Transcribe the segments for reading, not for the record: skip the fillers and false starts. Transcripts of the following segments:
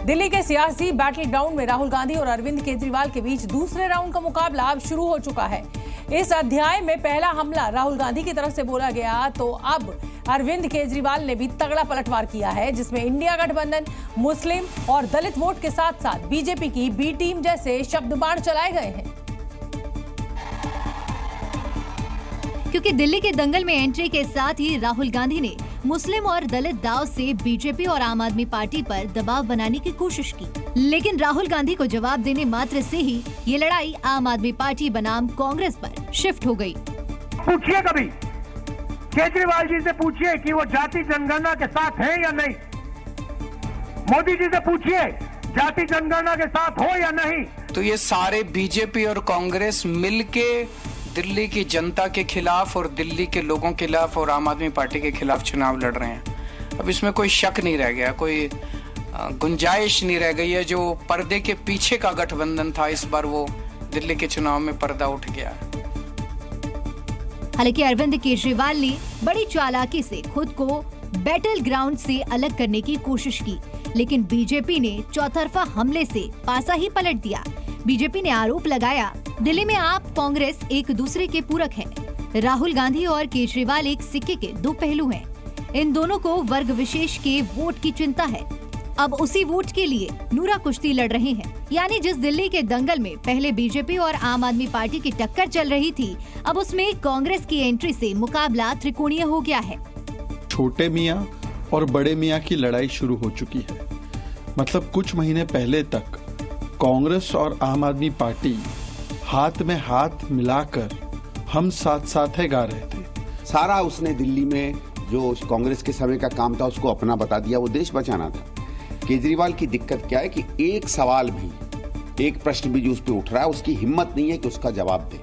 दिल्ली के सियासी battle ground में राहुल गांधी और अरविंद केजरीवाल के बीच दूसरे राउंड का मुकाबला अब शुरू हो चुका है। इस अध्याय में पहला हमला राहुल गांधी की तरफ से बोला गया, तो अब अरविंद केजरीवाल ने भी तगड़ा पलटवार किया है, जिसमें इंडिया गठबंधन, मुस्लिम और दलित वोट के साथ साथ बीजेपी की बी टीम जैसे शब्द बाण चलाए गए हैं। क्योंकि दिल्ली के दंगल में एंट्री के साथ ही राहुल गांधी ने मुस्लिम और दलित दाव से बीजेपी और आम आदमी पार्टी पर दबाव बनाने की कोशिश की, लेकिन राहुल गांधी को जवाब देने मात्र से ही ये लड़ाई आम आदमी पार्टी बनाम कांग्रेस पर शिफ्ट हो गई। पूछिए कभी केजरीवाल जी से पूछिए कि वो जाति जनगणना के साथ है या नहीं। मोदी जी से पूछिए जाति जनगणना के साथ हो या नहीं। तो ये सारे बीजेपी और कांग्रेस मिलके दिल्ली की जनता के खिलाफ और दिल्ली के लोगों के खिलाफ और आम आदमी पार्टी के खिलाफ चुनाव लड़ रहे हैं। अब इसमें कोई शक नहीं रह गया, कोई गुंजाइश नहीं रह गई है। जो पर्दे के पीछे का गठबंधन था, इस बार वो दिल्ली के चुनाव में पर्दा उठ गया। हालांकि अरविंद केजरीवाल ने बड़ी चालाकी से खुद को बैटल ग्राउंड से अलग करने की कोशिश की, लेकिन बीजेपी ने चौतरफा हमले से पासा ही पलट दिया। बीजेपी ने आरोप लगाया, दिल्ली में आप कांग्रेस एक दूसरे के पूरक हैं। राहुल गांधी और केजरीवाल एक सिक्के के दो पहलू हैं। इन दोनों को वर्ग विशेष के वोट की चिंता है। अब उसी वोट के लिए नूरा कुश्ती लड़ रहे हैं। यानी जिस दिल्ली के दंगल में पहले बीजेपी और आम आदमी पार्टी की टक्कर चल रही थी, अब उसमें कांग्रेस की एंट्री से मुकाबला त्रिकोणीय हो गया है। छोटे मियां और बड़े मियां की लड़ाई शुरू हो चुकी है। मतलब कुछ महीने पहले तक कांग्रेस और आम आदमी पार्टी हाथ में हाथ मिलाकर हम साथ साथ है गा रहे थे। सारा उसने दिल्ली में जो कांग्रेस के समय का काम था उसको अपना बता दिया, वो देश बचाना था। केजरीवाल की दिक्कत क्या है कि एक सवाल भी, एक प्रश्न भी जो उस पर उठ रहा है, उसकी हिम्मत नहीं है कि उसका जवाब दे।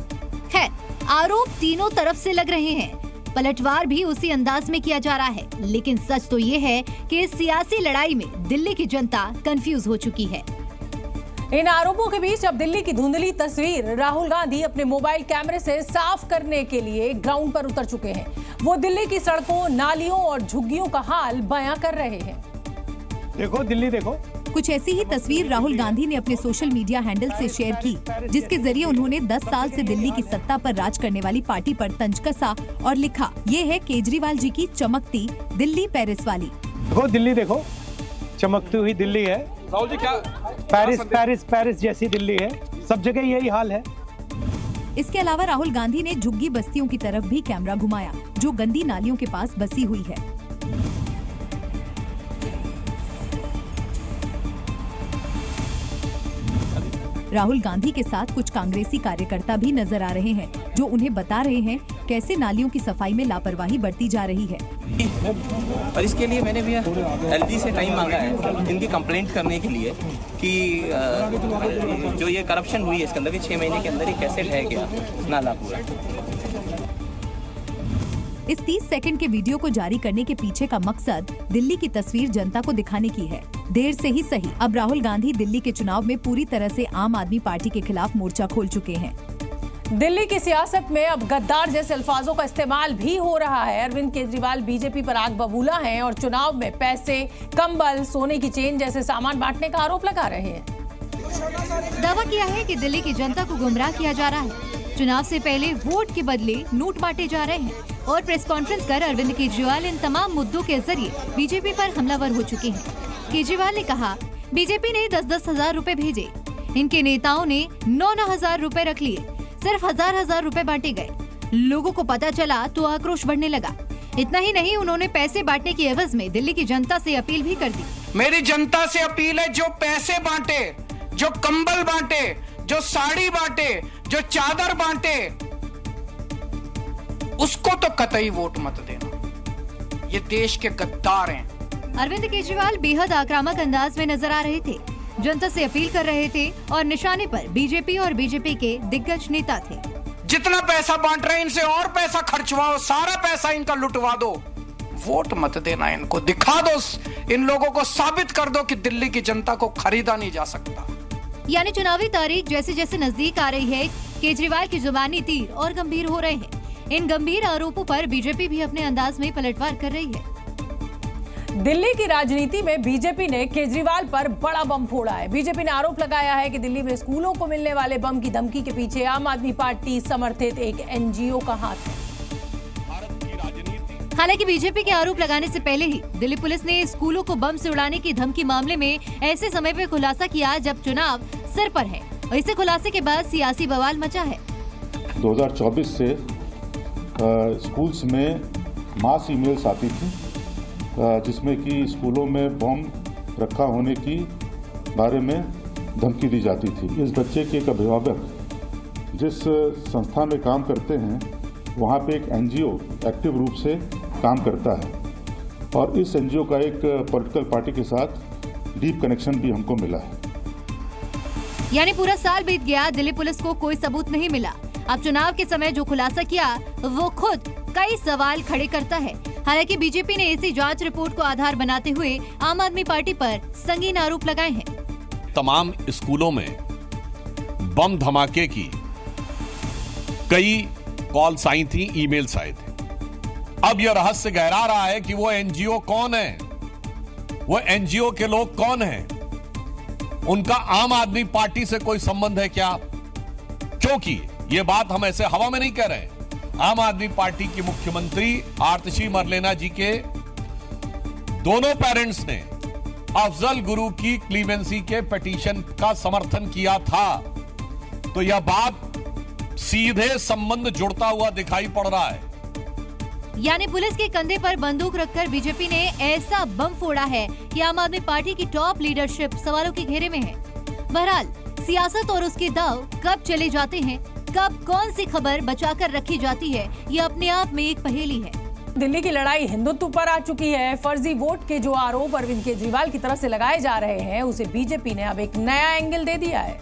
खैर, आरोप तीनों तरफ से लग रहे हैं, पलटवार भी उसी अंदाज में किया जा रहा है, लेकिन सच तो ये है कि इस सियासी लड़ाई में दिल्ली की जनता कंफ्यूज हो चुकी है। इन आरोपों के बीच अब दिल्ली की धुंधली तस्वीर राहुल गांधी अपने मोबाइल कैमरे से साफ करने के लिए ग्राउंड पर उतर चुके हैं। वो दिल्ली की सड़कों, नालियों और झुग्गियों का हाल बयां कर रहे हैं। देखो दिल्ली देखो। कुछ ऐसी ही तस्वीर राहुल गांधी ने अपने सोशल मीडिया हैंडल से शेयर की, जिसके जरिए उन्होंने 10 साल से दिल्ली की सत्ता पर राज करने वाली पार्टी पर तंज कसा और लिखा, ये है केजरीवाल जी की चमकती दिल्ली पेरिस वाली। देखो दिल्ली देखो, चमकती हुई दिल्ली है। राहुल जी क्या पेरिस जैसी दिल्ली है, सब जगह यही हाल है। इसके अलावा राहुल गांधी ने झुग्गी बस्तियों की तरफ भी कैमरा घुमाया, जो गंदी नालियों के पास बसी हुई है। राहुल गांधी के साथ कुछ कांग्रेसी कार्यकर्ता भी नजर आ रहे हैं, जो उन्हें बता रहे हैं कैसे नालियों की सफाई में लापरवाही बढ़ती जा रही है। और इसके लिए मैंने भी एलजी से टाइम मांगा है इनकी कंप्लेंट करने के लिए कि जो ये करप्शन हुई है इसके अंदर 6 महीने के अंदर ही कैसे रह गया नाला पूरा। इस 30 सेकंड के वीडियो को जारी करने के पीछे का मकसद दिल्ली की तस्वीर जनता को दिखाने की है। देर से ही सही, अब राहुल गांधी दिल्ली के चुनाव में पूरी तरह से आम आदमी पार्टी के खिलाफ मोर्चा खोल चुके हैं। दिल्ली की सियासत में अब गद्दार जैसे अल्फाजों का इस्तेमाल भी हो रहा है। अरविंद केजरीवाल बीजेपी पर आग बबूला हैं और चुनाव में पैसे, कंबल, सोने की चेन जैसे सामान बांटने का आरोप लगा रहे हैं। दावा किया है कि दिल्ली की जनता को गुमराह किया जा रहा है। चुनाव से पहले वोट के बदले नोट बांटे जा रहे हैं और प्रेस कॉन्फ्रेंस कर अरविंद केजरीवाल इन तमाम मुद्दों के जरिए बीजेपी पर हमलावर हो चुके हैं। केजरीवाल ने कहा, बीजेपी ने 10-10 हजार रूपए भेजे, इनके नेताओं ने 9-9 हजार रूपए रख लिए, सिर्फ 1000-1000 रूपए बांटे गए। लोगों को पता चला तो आक्रोश बढ़ने लगा। इतना ही नहीं, उन्होंने पैसे बांटने की एवज में दिल्ली की जनता से अपील भी कर दी। मेरी जनता से अपील है, जो पैसे बांटे, जो कंबल बांटे, जो साड़ी बांटे, जो चादर बांटे, उसको तो कतई वोट मत देना। ये देश के गद्दार हैं। अरविंद केजरीवाल बेहद आक्रामक अंदाज में नजर आ रहे थे, जनता से अपील कर रहे थे और निशाने पर बीजेपी और बीजेपी के दिग्गज नेता थे। जितना पैसा बांट रहे हैं, इनसे और पैसा खर्चवाओ, सारा पैसा इनका लुटवा दो, वोट मत देना इनको। दिखा दो, इन लोगों को साबित कर दो कि दिल्ली की जनता को खरीदा नहीं जा सकता। यानी चुनावी तारीख जैसे जैसे नजदीक आ रही है, केजरीवाल की जुबानी तीर और गंभीर हो रहे हैं। इन गंभीर आरोपों पर बीजेपी भी अपने अंदाज में पलटवार कर रही है। दिल्ली की राजनीति में बीजेपी ने केजरीवाल पर बड़ा बम फोड़ा है। बीजेपी ने आरोप लगाया है कि दिल्ली में स्कूलों को मिलने वाले बम की धमकी के पीछे आम आदमी पार्टी समर्थित एक एनजीओ का हाथ है। हालांकि बीजेपी के आरोप लगाने से पहले ही दिल्ली पुलिस ने स्कूलों को बम से उड़ाने की धमकी मामले में ऐसे समय पर खुलासा किया जब चुनाव सिर पर है और इसे खुलासे के बाद सियासी बवाल मचा है। 2024 से स्कूल्स में मास ईमेल्स आती थी जिसमें कि स्कूलों में बम रखा होने की बारे में धमकी दी जाती थी। इस बच्चे के एक अभिभावक जिस संस्था में काम करते हैं वहाँ पे एक एनजीओ एक्टिव रूप से काम करता है और इस एनजीओ का एक पॉलिटिकल पार्टी के साथ डीप कनेक्शन भी हमको मिला है। यानी पूरा साल बीत गया, दिल्ली पुलिस को कोई सबूत नहीं मिला। अब चुनाव के समय जो खुलासा किया वो खुद कई सवाल खड़े करता है। हालांकि बीजेपी ने इसी जांच रिपोर्ट को आधार बनाते हुए आम आदमी पार्टी पर संगीन आरोप लगाए हैं। तमाम स्कूलों में बम धमाके की कई कॉल्स आई थी, ईमेल्स आए थे। अब यह रहस्य गहरा रहा है कि वो एनजीओ कौन है, वो एनजीओ के लोग कौन हैं, उनका आम आदमी पार्टी से कोई संबंध है क्या? क्योंकि ये बात हम ऐसे हवा में नहीं कह रहे। आम आदमी पार्टी की मुख्यमंत्री आतिशी मरलेना जी के दोनों पेरेंट्स ने अफजल गुरु की क्लीमेंसी के पिटीशन का समर्थन किया था, तो यह बात सीधे संबंध जुड़ता हुआ दिखाई पड़ रहा है। यानी पुलिस के कंधे पर बंदूक रखकर बीजेपी ने ऐसा बम फोड़ा है कि आम आदमी पार्टी की टॉप लीडरशिप सवालों के घेरे में है। बहरहाल सियासत और उसके दांव कब चले जाते हैं, कब कौन सी खबर बचाकर रखी जाती है, ये अपने आप में एक पहेली है। दिल्ली की लड़ाई हिंदुत्व पर आ चुकी है। फर्जी वोट के जो आरोप अरविंद केजरीवाल की तरफ से लगाए जा रहे हैं, उसे बीजेपी ने अब एक नया एंगल दे दिया है।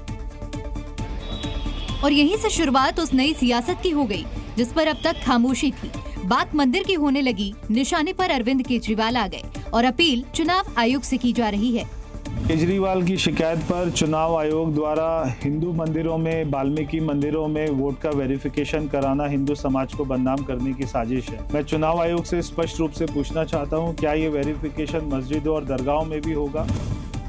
और यहीं से शुरुआत उस नई सियासत की हो गई जिस पर अब तक खामोशी थी। बात मंदिर की होने लगी, निशाने पर अरविंद केजरीवाल आ गए और अपील चुनाव आयोग से की जा रही है। केजरीवाल की शिकायत पर चुनाव आयोग द्वारा हिंदू मंदिरों में, वाल्मीकि मंदिरों में वोट का वेरिफिकेशन कराना हिंदू समाज को बदनाम करने की साजिश है। मैं चुनाव आयोग से स्पष्ट रूप से पूछना चाहता हूं, क्या ये वेरिफिकेशन मस्जिदों और दरगाहों में भी होगा?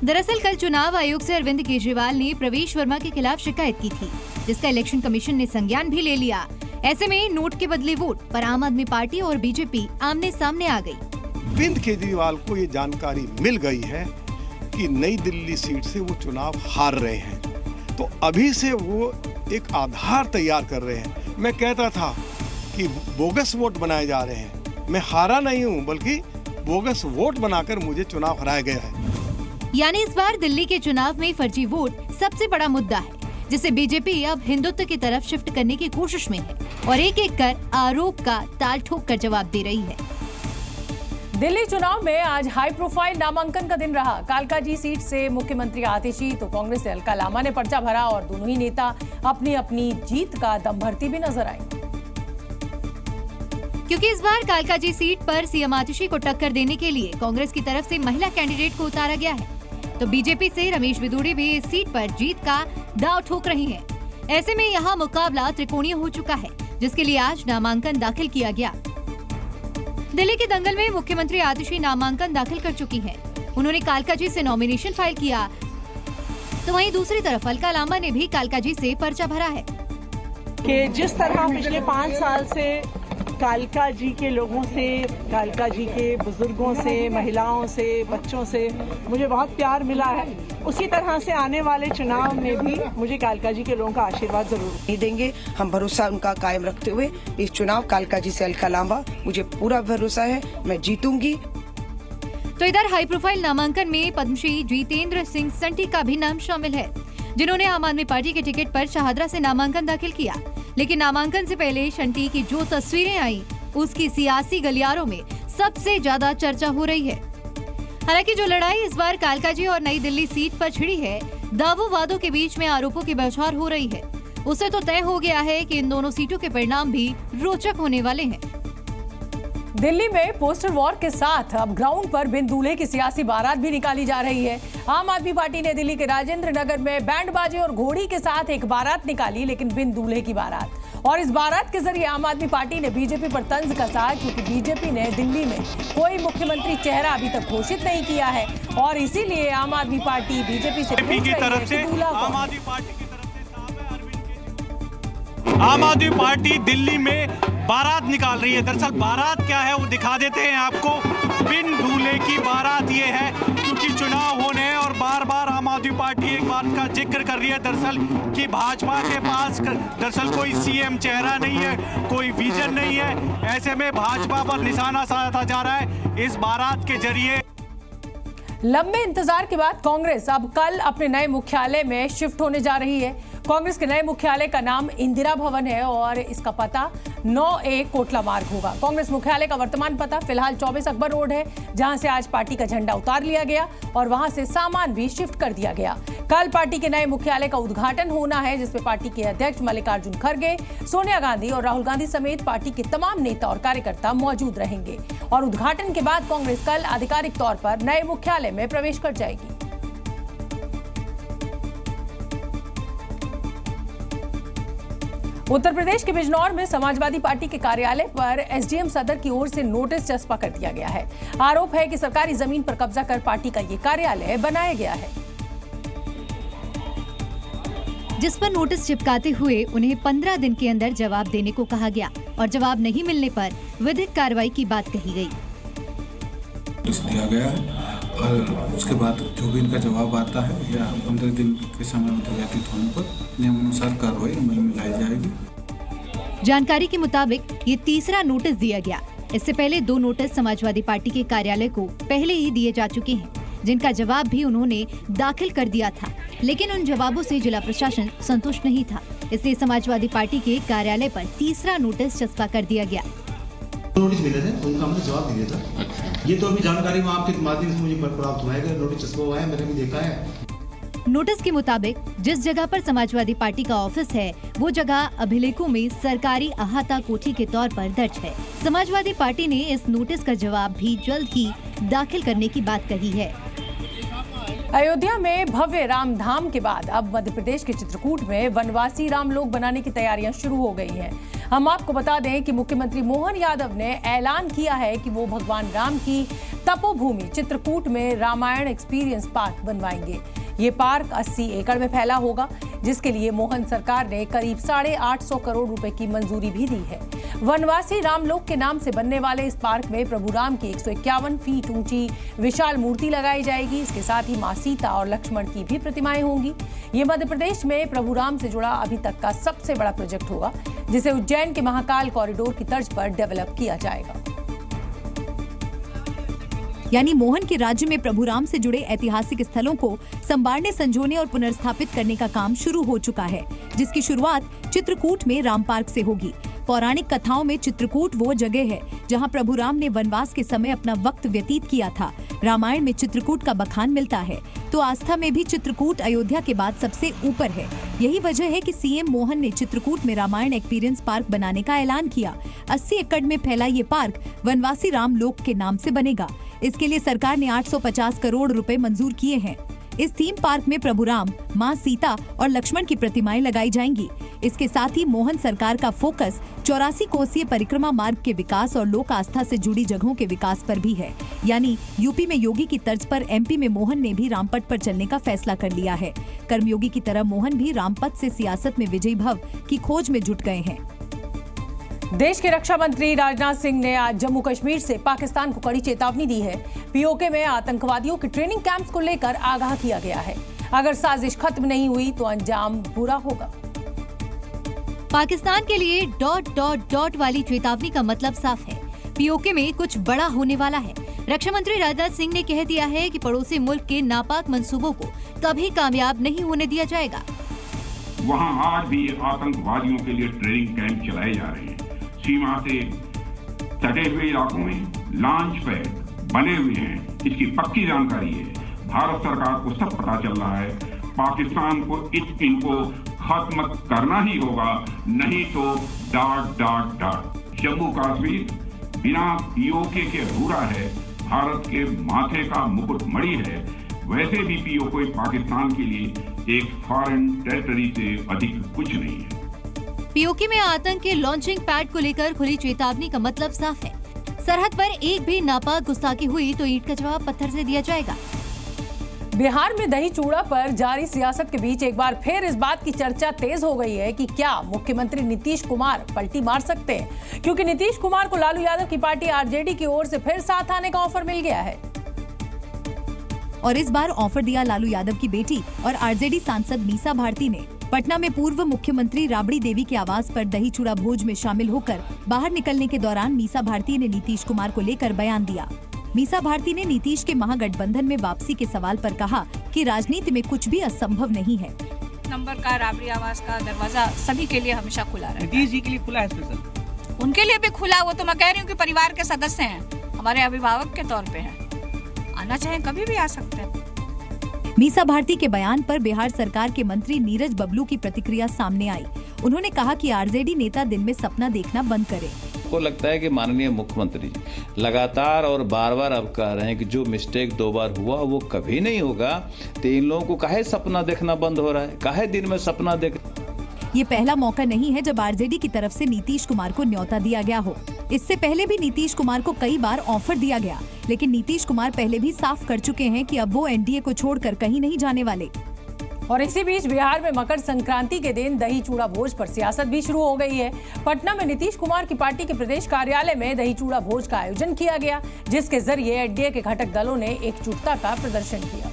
दरअसल कल चुनाव आयोग से अरविंद केजरीवाल ने प्रवेश वर्मा के खिलाफ शिकायत की थी, जिसका इलेक्शन कमीशन ने संज्ञान भी ले लिया। ऐसे में नोट के बदले वोट पर आम आदमी पार्टी और बीजेपी आमने सामने आ गई। अरविंद केजरीवाल को ये जानकारी मिल गई है कि नई दिल्ली सीट से वो चुनाव हार रहे हैं, तो अभी से वो एक आधार तैयार कर रहे हैं। मैं कहता था कि बोगस वोट बनाए जा रहे हैं, मैं हारा नहीं हूं, बल्कि बोगस वोट बनाकर मुझे चुनाव हराया गया है। यानी इस बार दिल्ली के चुनाव में फर्जी वोट सबसे बड़ा मुद्दा है, जिसे बीजेपी अब हिंदुत्व की तरफ शिफ्ट करने की कोशिश में है और एक एक कर आरोप का ताल ठोक कर जवाब दे रही है। दिल्ली चुनाव में आज हाई प्रोफाइल नामांकन का दिन रहा। कालकाजी सीट से मुख्यमंत्री आतिशी तो कांग्रेस से अलका लामा ने पर्चा भरा और दोनों ही नेता अपनी अपनी जीत का दम भरती भी नजर आए। क्योंकि इस बार कालकाजी सीट पर सीएम आतिशी को टक्कर देने के लिए कांग्रेस की तरफ से महिला कैंडिडेट को उतारा गया है, तो बीजेपी से रमेश बिदूड़ी भी इस सीट पर जीत का दांव ठोक रही हैं। ऐसे में यहाँ मुकाबला त्रिकोणीय हो चुका है, जिसके लिए आज नामांकन दाखिल किया गया। दिल्ली के दंगल में मुख्यमंत्री आतिशी नामांकन दाखिल कर चुकी हैं। उन्होंने कालकाजी से नॉमिनेशन फाइल किया, तो वहीं दूसरी तरफ अलका लामा ने भी कालकाजी से पर्चा भरा है। कि जिस तरह पिछले 5 साल से कालकाजी के लोगों से, कालकाजी के बुजुर्गों से, महिलाओं से, बच्चों से मुझे बहुत प्यार मिला है, उसी तरह से आने वाले चुनाव में भी मुझे कालकाजी के लोगों का आशीर्वाद जरूर देंगे। हम भरोसा उनका कायम रखते हुए इस चुनाव कालकाजी से अलका लामा, मुझे पूरा भरोसा है मैं जीतूंगी। तो इधर हाई प्रोफाइल नामांकन में पद्मश्री जितेंद्र सिंह संटी का भी नाम शामिल है, जिन्होंने आम आदमी पार्टी के टिकट पर शाहदरा से नामांकन दाखिल किया। लेकिन नामांकन से पहले शंटी की जो तस्वीरें आई, उसकी सियासी गलियारों में सबसे ज्यादा चर्चा हो रही है। हालांकि जो लड़ाई इस बार कालकाजी और नई दिल्ली सीट पर छिड़ी है, दावों वादों के बीच में आरोपों की बौछार हो रही है, उसे तो तय हो गया है कि इन दोनों सीटों के परिणाम भी रोचक होने वाले हैं। दिल्ली में पोस्टर वॉर के साथ अब ग्राउंड पर बिन दूल्हे की सियासी बारात भी निकाली जा रही है। आम आदमी पार्टी ने दिल्ली के राजेंद्र नगर में बैंड बाजे और घोड़ी के साथ एक बारात निकाली, लेकिन बिन दूल्हे की बारात। और इस बारात के जरिए आम आदमी पार्टी ने बीजेपी पर तंज कसा, क्योंकि बीजेपी ने दिल्ली में कोई मुख्यमंत्री चेहरा अभी तक घोषित नहीं किया है और इसीलिए आम आदमी पार्टी बीजेपी से पूछ रही है कि दूल्हा आम कौन? आदमी पार्टी की तरफ से साहब है अरविंद केजरीवाल। आम आदमी पार्टी दिल्ली में बारात निकाल रही है। दरअसल बारात क्या है वो दिखा देते हैं आपको। बिन दूल्हे की बारात ये है, क्योंकि चुनाव होने हैं और बार बार आम आदमी पार्टी एक बात का जिक्र कर रही है दरअसल कि भाजपा के पास दरअसल कोई सीएम चेहरा नहीं है, कोई विजन नहीं है। ऐसे में भाजपा पर निशाना साधा जा रहा है इस बारात के जरिए। लंबे इंतजार के बाद कांग्रेस अब कल अपने नए मुख्यालय में शिफ्ट होने जा रही है। कांग्रेस के नए मुख्यालय का नाम इंदिरा भवन है और इसका पता 9A कोटला मार्ग होगा। कांग्रेस मुख्यालय का वर्तमान पता फिलहाल 24 अकबर रोड है, जहां से आज पार्टी का झंडा उतार लिया गया और वहां से सामान भी शिफ्ट कर दिया गया। कल पार्टी के नए मुख्यालय का उद्घाटन होना है, जिसमें पार्टी के अध्यक्ष मल्लिकार्जुन खड़गे, सोनिया गांधी और राहुल गांधी समेत पार्टी के तमाम नेता और कार्यकर्ता मौजूद रहेंगे। और उद्घाटन के बाद कांग्रेस कल आधिकारिक तौर पर नए मुख्यालय में प्रवेश कर जाएगी। उत्तर प्रदेश के बिजनौर में समाजवादी पार्टी के कार्यालय पर एसडीएम सदर की ओर से नोटिस चस्पा कर दिया गया है। आरोप है कि सरकारी जमीन पर कब्जा कर पार्टी का ये कार्यालय बनाया गया है, जिस पर नोटिस चिपकाते हुए उन्हें 15 दिन के अंदर जवाब देने को कहा गया और जवाब नहीं मिलने पर विधिक कार्रवाई की बात कही गई। नोटिस दिया गया है और उसके बाद जो भी इनका जवाब आता है या 15 दिन के समय में व्यतीत होने पर नियमानुसार कार्रवाई अमल में लाई जाएगी। जानकारी के मुताबिक ये तीसरा नोटिस दिया गया। इससे पहले 2 नोटिस समाजवादी पार्टी के कार्यालय को पहले ही दिए जा चुके हैं, जिनका जवाब भी उन्होंने दाखिल कर दिया था, लेकिन उन जवाबों से जिला प्रशासन संतुष्ट नहीं था। इसलिए समाजवादी पार्टी के कार्यालय पर तीसरा नोटिस चस्पा कर दिया गया। नोटिस मिले थे, उनका हमने जवाब दिया था। ये तो अभी जानकारी वहाँ आपके माध्यम से मुझे प्राप्त हुआ है कि नोटिस चस्पा हुआ है, मैंने भी देखा है। नोटिस के मुताबिक जिस जगह पर समाजवादी पार्टी का ऑफिस है, वो जगह अभिलेखों में सरकारी अहाता कोठी के तौर पर दर्ज है। समाजवादी पार्टी ने इस नोटिस का जवाब भी जल्द ही दाखिल करने की बात कही है। अयोध्या में भव्य राम धाम के बाद अब मध्य प्रदेश के चित्रकूट में वनवासी रामलोक बनाने की तैयारियां शुरू हो गई हैं। हम आपको बता दें कि मुख्यमंत्री मोहन यादव ने ऐलान किया है कि वो भगवान राम की तपोभूमि चित्रकूट में रामायण एक्सपीरियंस पार्क बनवाएंगे। ये पार्क 80 एकड़ में फैला होगा, जिसके लिए मोहन सरकार ने करीब 850 करोड़ रुपए की मंजूरी भी दी है। वनवासी रामलोक के नाम से बनने वाले इस पार्क में प्रभु राम की 151 फीट ऊंची विशाल मूर्ति लगाई जाएगी। इसके साथ ही मां सीता और लक्ष्मण की भी प्रतिमाएं होंगी। ये मध्य प्रदेश में प्रभु राम से जुड़ा अभी तक का सबसे बड़ा प्रोजेक्ट होगा, जिसे उज्जैन के महाकाल कॉरिडोर की तर्ज पर डेवलप किया जाएगा। यानी मोहन के राज्य में प्रभु राम से जुड़े ऐतिहासिक स्थलों को संवारने, संजोने और पुनर्स्थापित करने का काम शुरू हो चुका है, जिसकी शुरुआत चित्रकूट में राम पार्क से होगी। पौराणिक कथाओं में चित्रकूट वो जगह है जहां प्रभु राम ने वनवास के समय अपना वक्त व्यतीत किया था। रामायण में चित्रकूट का बखान मिलता है, तो आस्था में भी चित्रकूट अयोध्या के बाद सबसे ऊपर है। यही वजह है कि सीएम मोहन ने चित्रकूट में रामायण एक्सपीरियंस पार्क बनाने का ऐलान किया। 80 एकड़ में फैला ये पार्क वनवासी रामलोक के नाम से बनेगा। इसके लिए सरकार ने 850 करोड़ रुपए मंजूर किए हैं। इस थीम पार्क में प्रभु राम, मां सीता और लक्ष्मण की प्रतिमाएं लगाई जाएंगी। इसके साथ ही मोहन सरकार का फोकस 84 कोसीय परिक्रमा मार्ग के विकास और लोक आस्था से जुड़ी जगहों के विकास पर भी है। यानी यूपी में योगी की तर्ज पर एमपी में मोहन ने भी रामपथ पर चलने का फैसला कर लिया है। कर्मयोगी की तरह मोहन भी रामपथ से सियासत में विजयी भव की खोज में जुट गए हैं। देश के रक्षा मंत्री राजनाथ सिंह ने आज जम्मू कश्मीर से पाकिस्तान को कड़ी चेतावनी दी है। पीओके में आतंकवादियों के ट्रेनिंग कैंप्स को लेकर आगाह किया गया है। अगर साजिश खत्म नहीं हुई तो अंजाम बुरा होगा। पाकिस्तान के लिए ... वाली चेतावनी का मतलब साफ है। पीओके में कुछ बड़ा होने वाला है। रक्षा मंत्री राजनाथ सिंह ने कह दिया है कि पड़ोसी मुल्क के नापाक मंसूबों को कभी कामयाब नहीं होने दिया जाएगा। वहाँ आज भी आतंकवादियों के लिए ट्रेनिंग कैंप चलाए जा रहे हैं। सीमा से सटे हुए इलाकों में लॉन्च पैड बने हुए हैं, इसकी पक्की जानकारी है। भारत सरकार को सब पता चल रहा है। पाकिस्तान को इनको खत्म करना ही होगा, नहीं तो ... जम्मू कश्मीर बिना पीओके के अधूरा है। भारत के माथे का मुकुट मणि है। वैसे भी पीओके पाकिस्तान के लिए एक फॉरेन टेरिटरी से अधिक कुछ नहीं है। पीओके में आतंक के लॉन्चिंग पैड को लेकर खुली चेतावनी का मतलब साफ है। सरहद पर एक भी नापाक गुस्ताखी हुई तो ईंट का जवाब पत्थर से दिया जाएगा। बिहार में दही चूड़ा पर जारी सियासत के बीच एक बार फिर इस बात की चर्चा तेज हो गई है कि क्या मुख्यमंत्री नीतीश कुमार पलटी मार सकते हैं, क्योंकि नीतीश कुमार को लालू यादव की पार्टी आरजेडी की ओर से फिर साथ आने का ऑफर मिल गया है। और इस बार ऑफर दिया लालू यादव की बेटी और आरजेडी सांसद मीसा भारती ने। पटना में पूर्व मुख्यमंत्री राबड़ी देवी के आवास पर दही चूड़ा भोज में शामिल होकर बाहर निकलने के दौरान मीसा भारती ने नीतीश कुमार को लेकर बयान दिया। मीसा भारती ने नीतीश के महागठबंधन में वापसी के सवाल पर कहा कि राजनीति में कुछ भी असंभव नहीं है। नंबर का राबड़ी आवास का दरवाजा सभी के लिए हमेशा खुला रहता है। नीतीश जी के लिए खुला है स्पेशल? उनके लिए भी खुला, वो तो मैं कह रही हूँ कि परिवार के सदस्य हैं, हमारे अभिभावक के तौर पे हैं, आना चाहे कभी भी आ सकते हैं। मीसा भारती के बयान पर बिहार सरकार के मंत्री नीरज बबलू की प्रतिक्रिया सामने आई। उन्होंने कहा कि आरजेडी नेता दिन में सपना देखना बंद करे। को लगता है कि माननीय मुख्यमंत्री लगातार और बार बार अब कह रहे हैं कि जो मिस्टेक 2 बार हुआ वो कभी नहीं होगा, तो इन लोगों को काहे सपना देखना बंद हो रहा है, काहे दिन में सपना देख। ये पहला मौका नहीं है जब आरजेडी की तरफ से नीतीश कुमार को न्योता दिया गया हो। इससे पहले भी नीतीश कुमार को कई बार ऑफर दिया गया, लेकिन नीतीश कुमार पहले भी साफ कर चुके हैं कि अब वो एनडीए को छोड़कर कहीं नहीं जाने वाले। और इसी बीच बिहार में मकर संक्रांति के दिन दही चूड़ा भोज पर सियासत भी शुरू हो गई है। पटना में नीतीश कुमार की पार्टी के प्रदेश कार्यालय में दही चूड़ा भोज का आयोजन किया गया, जिसके जरिए एनडीए के घटक दलों ने एकजुटता का प्रदर्शन किया।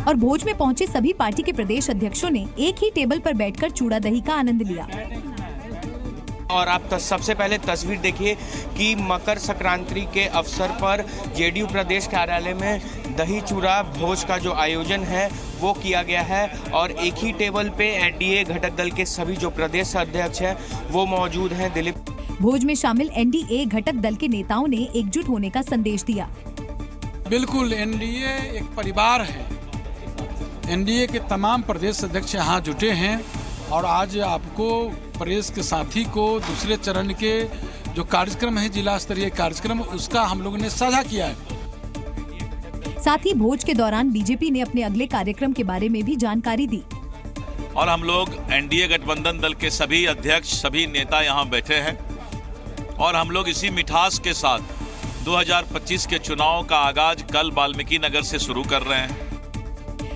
और भोज में पहुंचे सभी पार्टी के प्रदेश अध्यक्षों ने एक ही टेबल पर बैठकर चूड़ा दही का आनंद लिया। और आप सबसे पहले तस्वीर देखिए कि मकर संक्रांति के अवसर पर जेडीयू प्रदेश कार्यालय में दही चूड़ा भोज का जो आयोजन है वो किया गया है और एक ही टेबल पे एनडीए घटक दल के सभी जो प्रदेश अध्यक्ष हैं वो मौजूद हैं। दिलीप भोज में शामिल एनडीए घटक दल के नेताओं ने एकजुट होने का संदेश दिया। बिल्कुल, एनडीए एक परिवार है। एनडीए के तमाम प्रदेश अध्यक्ष यहाँ जुटे हैं और आज आपको प्रदेश के साथी को दूसरे चरण के जो कार्यक्रम है, जिला स्तरीय कार्यक्रम, उसका हम लोगों ने साझा किया है। साथ ही भोज के दौरान बीजेपी ने अपने अगले कार्यक्रम के बारे में भी जानकारी दी। और हम लोग एनडीए गठबंधन दल के सभी अध्यक्ष, सभी नेता यहाँ बैठे हैं और हम लोग इसी मिठास के साथ 2025 के चुनाव का आगाज कल वाल्मीकि नगर से शुरू कर रहे हैं।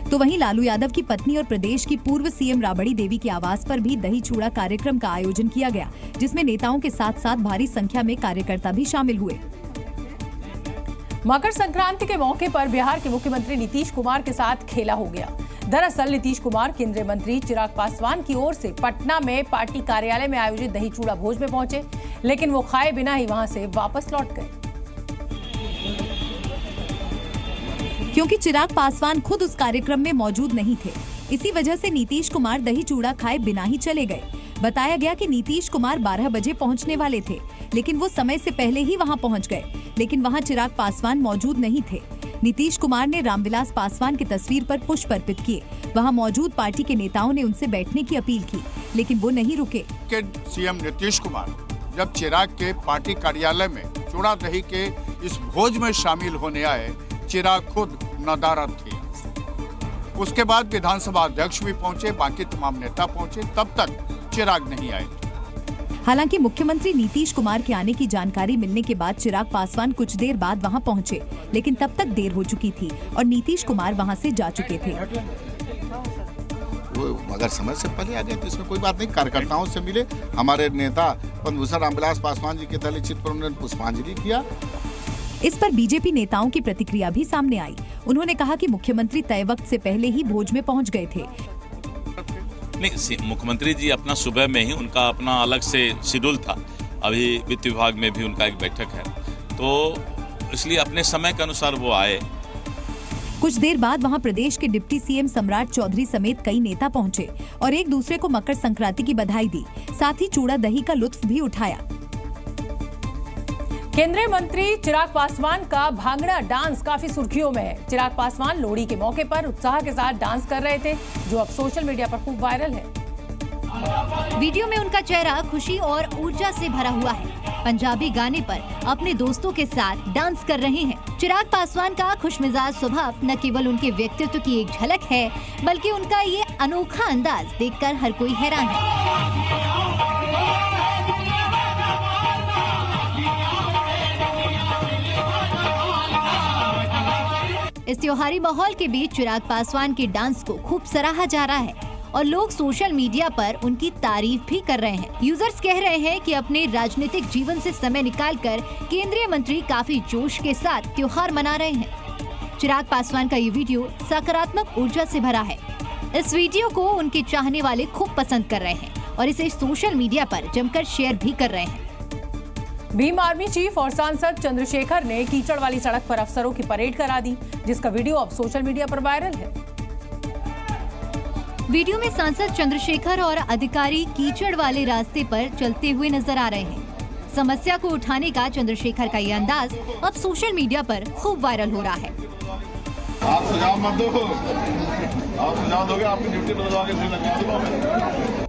तो वहीं लालू यादव की पत्नी और प्रदेश की पूर्व सीएम राबड़ी देवी के आवास पर भी दही चूड़ा कार्यक्रम का आयोजन किया गया, जिसमें नेताओं के साथ साथ भारी संख्या में कार्यकर्ता भी शामिल हुए। मकर संक्रांति के मौके पर बिहार के मुख्यमंत्री नीतीश कुमार के साथ खेला हो गया। दरअसल नीतीश कुमार केंद्रीय मंत्री चिराग पासवान की ओर से पटना में पार्टी कार्यालय में आयोजित दही चूड़ा भोज में पहुंचे, लेकिन वो खाए बिना ही वहां से वापस लौट गए, क्योंकि चिराग पासवान खुद उस कार्यक्रम में मौजूद नहीं थे। इसी वजह से नीतीश कुमार दही चूड़ा खाए बिना ही चले गए। बताया गया कि नीतीश कुमार 12 बजे पहुंचने वाले थे, लेकिन वो समय से पहले ही वहां पहुंच गए, लेकिन वहां चिराग पासवान मौजूद नहीं थे। नीतीश कुमार ने रामविलास पासवान की तस्वीर पर पुष्प अर्पित किए। वहां मौजूद पार्टी के नेताओं ने उनसे बैठने की अपील की, लेकिन वो नहीं रुके। सीएम नीतीश कुमार जब चिराग के पार्टी कार्यालय में चूड़ा दही के इस भोज में शामिल होने आए, चिराग खुद नदारद थे। उसके बाद विधानसभा अध्यक्ष भी पहुंचे, बाकी तमाम नेता पहुंचे, तब तक चिराग नहीं आए। हालांकि मुख्यमंत्री नीतीश कुमार के आने की जानकारी मिलने के बाद चिराग पासवान कुछ देर बाद वहां पहुंचे, लेकिन तब तक देर हो चुकी थी और नीतीश कुमार वहां से जा चुके थे। वो अगर समय से पहले आ गए तो इसमें कोई बात नहीं। कार्यकर्ताओं से मिले, हमारे नेता पद्मभूषण रामविलास पासवान जी के दलित पर उन्होंने पुष्पांजलि किया। इस पर बीजेपी नेताओं की प्रतिक्रिया भी सामने आई। उन्होंने कहा कि मुख्यमंत्री तय वक्त से पहले ही भोज में पहुंच गए थे। नहीं, मुख्यमंत्री जी अपना सुबह में ही उनका अपना अलग से शेड्यूल था। अभी वित्त विभाग में भी उनका एक बैठक है, तो इसलिए अपने समय के अनुसार वो आए। कुछ देर बाद वहां प्रदेश के डिप्टी सीएम सम्राट चौधरी समेत कई नेता पहुंचे और एक दूसरे को मकर संक्रांति की बधाई दी, साथ ही चूड़ा दही का लुत्फ भी उठाया। केंद्रीय मंत्री चिराग पासवान का भांगड़ा डांस काफी सुर्खियों में है। चिराग पासवान लोहड़ी के मौके पर उत्साह के साथ डांस कर रहे थे, जो अब सोशल मीडिया पर खूब वायरल है। वीडियो में उनका चेहरा खुशी और ऊर्जा से भरा हुआ है। पंजाबी गाने पर अपने दोस्तों के साथ डांस कर रहे हैं। चिराग पासवान का खुशमिजाज स्वभाव न केवल उनके व्यक्तित्व की एक झलक है, बल्कि उनका ये अनोखा अंदाज देखकर हर कोई हैरान है। इस त्योहारी माहौल के बीच चिराग पासवान के डांस को खूब सराहा जा रहा है और लोग सोशल मीडिया पर उनकी तारीफ भी कर रहे हैं। यूजर्स कह रहे हैं कि अपने राजनीतिक जीवन से समय निकालकर केंद्रीय मंत्री काफी जोश के साथ त्योहार मना रहे हैं। चिराग पासवान का ये वीडियो सकारात्मक ऊर्जा से भरा है। इस वीडियो को उनके चाहने वाले खूब पसंद कर रहे हैं और इसे सोशल मीडिया पर जमकर शेयर भी कर रहे हैं। भीम आर्मी चीफ और सांसद चंद्रशेखर ने कीचड़ वाली सड़क पर अफसरों की परेड करा दी, जिसका वीडियो अब सोशल मीडिया पर वायरल है। वीडियो में सांसद चंद्रशेखर और अधिकारी कीचड़ वाले रास्ते पर चलते हुए नजर आ रहे हैं। समस्या को उठाने का चंद्रशेखर का ये अंदाज अब सोशल मीडिया पर खूब वायरल हो रहा है। आप सुझाव मत दो, आप सुझाव दोगे आपकी ड्यूटी बदलवा के लगवा दूंगा।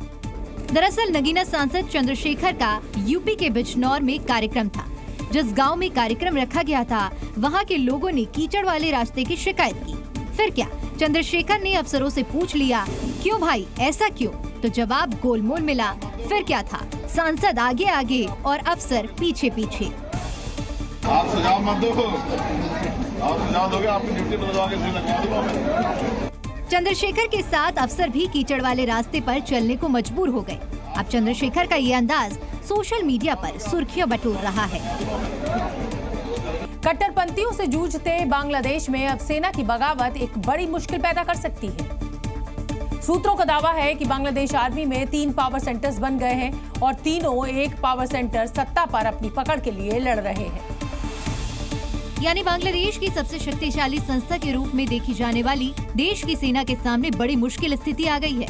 दरअसल नगीना सांसद चंद्रशेखर का यूपी के बिजनौर में कार्यक्रम था। जिस गांव में कार्यक्रम रखा गया था, वहां के लोगों ने कीचड़ वाले रास्ते की शिकायत की। फिर क्या, चंद्रशेखर ने अफसरों से पूछ लिया, क्यों भाई ऐसा क्यों? तो जवाब गोलमोल मिला। फिर क्या था, सांसद आगे आगे और अफसर पीछे पीछे। आप सुझाव मत दो, आप सुझाव दोगे आपकी ड्यूटी बदलवा के लगवा दूंगा। चंद्रशेखर के साथ अफसर भी कीचड़ वाले रास्ते पर चलने को मजबूर हो गए। अब चंद्रशेखर का ये अंदाज सोशल मीडिया पर सुर्खियां बटोर रहा है। कट्टरपंथियों से जूझते बांग्लादेश में अब सेना की बगावत एक बड़ी मुश्किल पैदा कर सकती है। सूत्रों का दावा है कि बांग्लादेश आर्मी में 3 पावर सेंटर्स बन गए हैं और तीनों एक पावर सेंटर सत्ता पर अपनी पकड़ के लिए लड़ रहे हैं। यानी बांग्लादेश की सबसे शक्तिशाली संस्था के रूप में देखी जाने वाली देश की सेना के सामने बड़ी मुश्किल स्थिति आ गई है।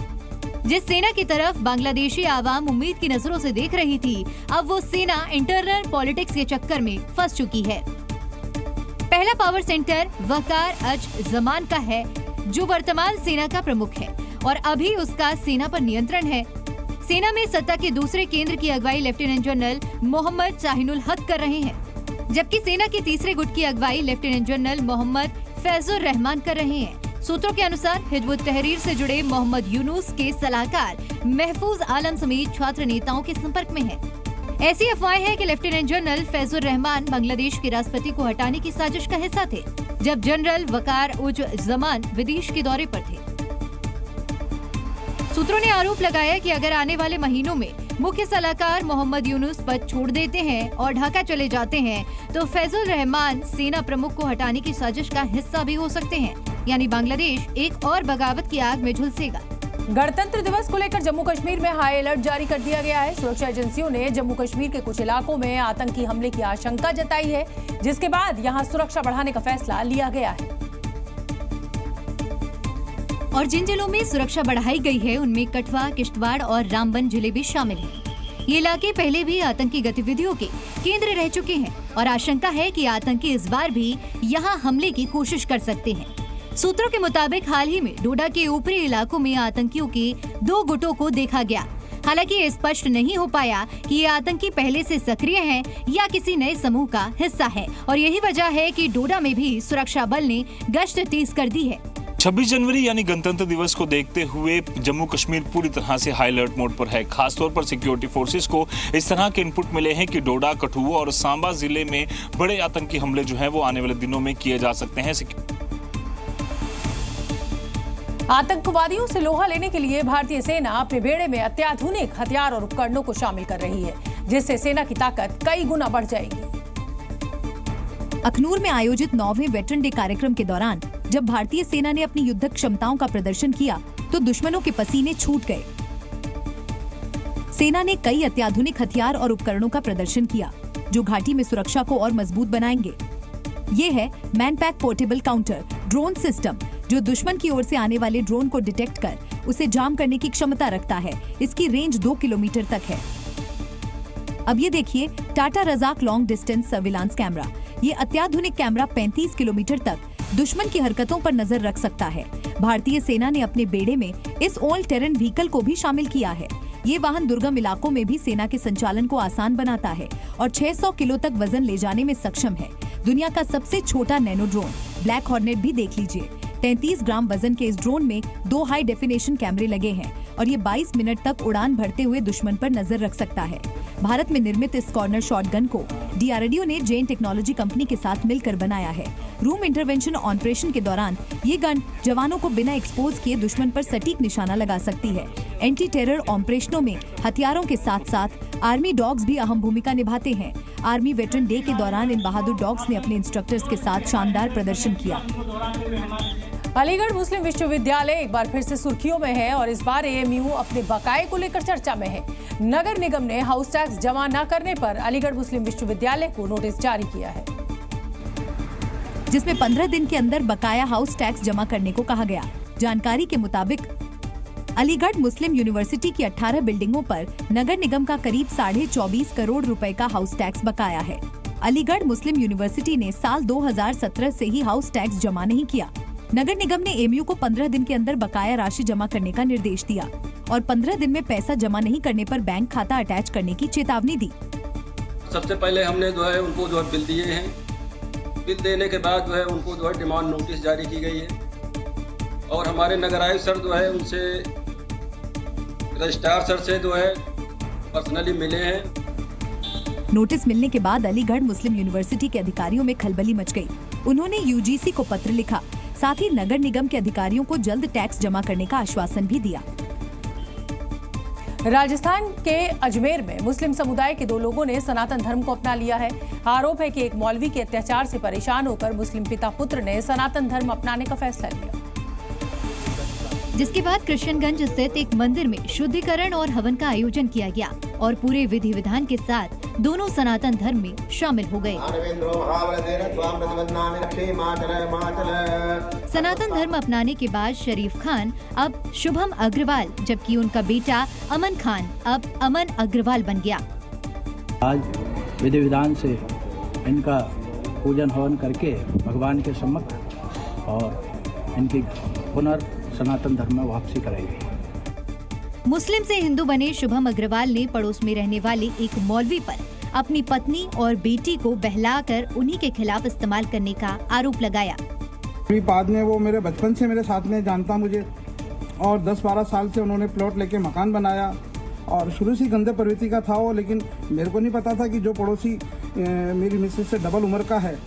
जिस सेना की तरफ बांग्लादेशी आवाम उम्मीद की नजरों से देख रही थी, अब वो सेना इंटरनल पॉलिटिक्स के चक्कर में फंस चुकी है। पहला पावर सेंटर वकार अज जमान का है, जो वर्तमान सेना का प्रमुख है और अभी उसका सेना पर नियंत्रण है। सेना में सत्ता के दूसरे केंद्र की अगुवाई लेफ्टिनेंट जनरल मोहम्मद शाहीनुल हक कर रहे हैं, जबकि सेना के तीसरे गुट की अगुवाई लेफ्टिनेंट जनरल मोहम्मद फैजुर रहमान कर रहे हैं। सूत्रों के अनुसार हिजबुत तहरीर से जुड़े मोहम्मद यूनुस के सलाहकार महफूज आलम समेत छात्र नेताओं के संपर्क में हैं। ऐसी अफवाहें हैं कि लेफ्टिनेंट जनरल फैजुर रहमान बांग्लादेश के राष्ट्रपति को हटाने की साजिश का हिस्सा थे, जब जनरल वकार उज जमान विदेश के दौरे पर थे। सूत्रों ने आरोप लगाया कि अगर आने वाले महीनों में मुख्य सलाहकार मोहम्मद यूनुस पद छोड़ देते हैं और ढाका चले जाते हैं, तो फैजुल रहमान सेना प्रमुख को हटाने की साजिश का हिस्सा भी हो सकते हैं। यानी बांग्लादेश एक और बगावत की आग में झुलसेगा। गणतंत्र दिवस को लेकर जम्मू कश्मीर में हाई अलर्ट जारी कर दिया गया है। सुरक्षा एजेंसियों ने जम्मू कश्मीर के कुछ इलाकों में आतंकी हमले की आशंका जताई है, जिसके बाद यहां सुरक्षा बढ़ाने का फैसला लिया गया है। और जिन जिलों में सुरक्षा बढ़ाई गई है, उनमें कठुआ, किश्तवाड़ और रामबन जिले भी शामिल हैं। ये इलाके पहले भी आतंकी गतिविधियों के केंद्र रह चुके हैं और आशंका है कि आतंकी इस बार भी यहाँ हमले की कोशिश कर सकते हैं। सूत्रों के मुताबिक हाल ही में डोडा के ऊपरी इलाकों में आतंकियों के 2 गुटों को देखा गया। हालांकि ये स्पष्ट नहीं हो पाया कि ये आतंकी पहले से सक्रिय हैं या किसी नए समूह का हिस्सा है, और यही वजह है कि डोडा में भी सुरक्षा बल ने गश्त तेज कर दी है। 26 जनवरी यानी गणतंत्र दिवस को देखते हुए जम्मू कश्मीर पूरी तरह से हाई अलर्ट मोड पर है। खासतौर पर सिक्योरिटी फोर्सेस को इस तरह के इनपुट मिले हैं कि डोडा, कठुआ और सांबा जिले में बड़े आतंकी हमले जो हैं वो आने वाले दिनों में किए जा सकते हैं। आतंकवादियों से लोहा लेने के लिए भारतीय सेना अपने बेड़े में अत्याधुनिक हथियार और उपकरणों को शामिल कर रही है, जिससे सेना की ताकत कई गुना बढ़ जाएगी। अखनूर में आयोजित 9वें वेटरन डे कार्यक्रम के दौरान जब भारतीय सेना ने अपनी युद्धक क्षमताओं का प्रदर्शन किया, तो दुश्मनों के पसीने छूट गए। सेना ने कई अत्याधुनिक हथियार और उपकरणों का प्रदर्शन किया, जो घाटी में सुरक्षा को और मजबूत बनाएंगे। ये है man pack portable counter drone system, जो दुश्मन की ओर से आने वाले ड्रोन को डिटेक्ट कर उसे जाम करने की क्षमता रखता है। इसकी रेंज 2 किलोमीटर तक है। अब ये देखिए टाटा रजाक लॉन्ग डिस्टेंस सर्विलांस कैमरा। ये अत्याधुनिक कैमरा 35 किलोमीटर तक दुश्मन की हरकतों पर नजर रख सकता है। भारतीय सेना ने अपने बेड़े में इस ऑल टेरेन व्हीकल को भी शामिल किया है। ये वाहन दुर्गम इलाकों में भी सेना के संचालन को आसान बनाता है और 600 किलो तक वजन ले जाने में सक्षम है। दुनिया का सबसे छोटा नैनो ड्रोन ब्लैक हॉर्नेट भी देख लीजिए। 33 ग्राम वजन के इस ड्रोन में 2 हाई डेफिनेशन कैमरे लगे हैं और ये 22 मिनट तक उड़ान भरते हुए दुश्मन पर नजर रख सकता है। भारत में निर्मित इस कॉर्नर शॉट गन को DRDO ने जैन टेक्नोलॉजी कंपनी के साथ मिलकर बनाया है। रूम इंटरवेंशन ऑपरेशन के दौरान ये गन जवानों को बिना एक्सपोज किए दुश्मन पर सटीक निशाना लगा सकती है। एंटी टेरर ऑपरेशनों में हथियारों के साथ साथ आर्मी डॉग्स भी अहम भूमिका निभाते हैं। आर्मी वेटरन डे के दौरान इन बहादुर डॉग्स ने अपने इंस्ट्रक्टर्स के साथ शानदार प्रदर्शन किया। अलीगढ़ मुस्लिम विश्वविद्यालय एक बार फिर से सुर्खियों में है और इस बार AMU अपने बकाये को लेकर चर्चा में है। नगर निगम ने हाउस टैक्स जमा न करने पर अलीगढ़ मुस्लिम विश्वविद्यालय को नोटिस जारी किया है, जिसमें 15 दिन के अंदर बकाया हाउस टैक्स जमा करने को कहा गया। जानकारी के मुताबिक अलीगढ़ मुस्लिम यूनिवर्सिटी की 18 बिल्डिंगों पर नगर निगम का करीब 24.5 करोड़ रुपए का हाउस टैक्स बकाया है। अलीगढ़ मुस्लिम यूनिवर्सिटी ने साल 2017 से ही हाउस टैक्स जमा नहीं किया। नगर निगम ने AMU को 15 दिन के अंदर बकाया राशि जमा करने का निर्देश दिया और 15 दिन में पैसा जमा नहीं करने पर बैंक खाता अटैच करने की चेतावनी दी। सबसे पहले हमने उनको बिल दिए हैं। बिल देने के बाद उनको डिमांड नोटिस जारी की गई है और हमारे नगर आयुक्त सर उनसे रजिस्ट्रार सर से पर्सनली मिले हैं। नोटिस मिलने के बाद अलीगढ़ मुस्लिम यूनिवर्सिटी के अधिकारियों में खलबली मच गई। उन्होंने UGC को पत्र लिखा, साथ ही नगर निगम के अधिकारियों को जल्द टैक्स जमा करने का आश्वासन भी दिया। राजस्थान के अजमेर में मुस्लिम समुदाय के 2 लोगों ने सनातन धर्म को अपना लिया है। आरोप है कि एक मौलवी के अत्याचार से परेशान होकर मुस्लिम पिता पुत्र ने सनातन धर्म अपनाने का फैसला लिया, जिसके बाद कृष्णगंज स्थित एक मंदिर में शुद्धिकरण और हवन का आयोजन किया गया और पूरे विधि विधान के साथ दोनों सनातन धर्म में शामिल हो गए। सनातन धर्म अपनाने के बाद शरीफ खान अब शुभम अग्रवाल, जबकि उनका बेटा अमन खान अब अमन अग्रवाल बन गया। आज विधि विधान से इनका पूजन हवन करके भगवान के सम्मुख और इनकी सनातन धर्म में वापसी कराएगी। मुस्लिम से हिंदू बने शुभम अग्रवाल ने पड़ोस में रहने वाले एक मौलवी पर अपनी पत्नी और बेटी को बहलाकर उन्हीं के खिलाफ इस्तेमाल करने का आरोप लगाया। बाद में वो मेरे बचपन से मेरे साथ में जानता मुझे और 10-12 साल से उन्होंने प्लॉट लेके मकान बनाया और शुरू से गंदे प्रवृत्ति का था वो, लेकिन मेरे को नहीं पता था कि जो पड़ोसी मेरी मिसेज से डबल उम्र का है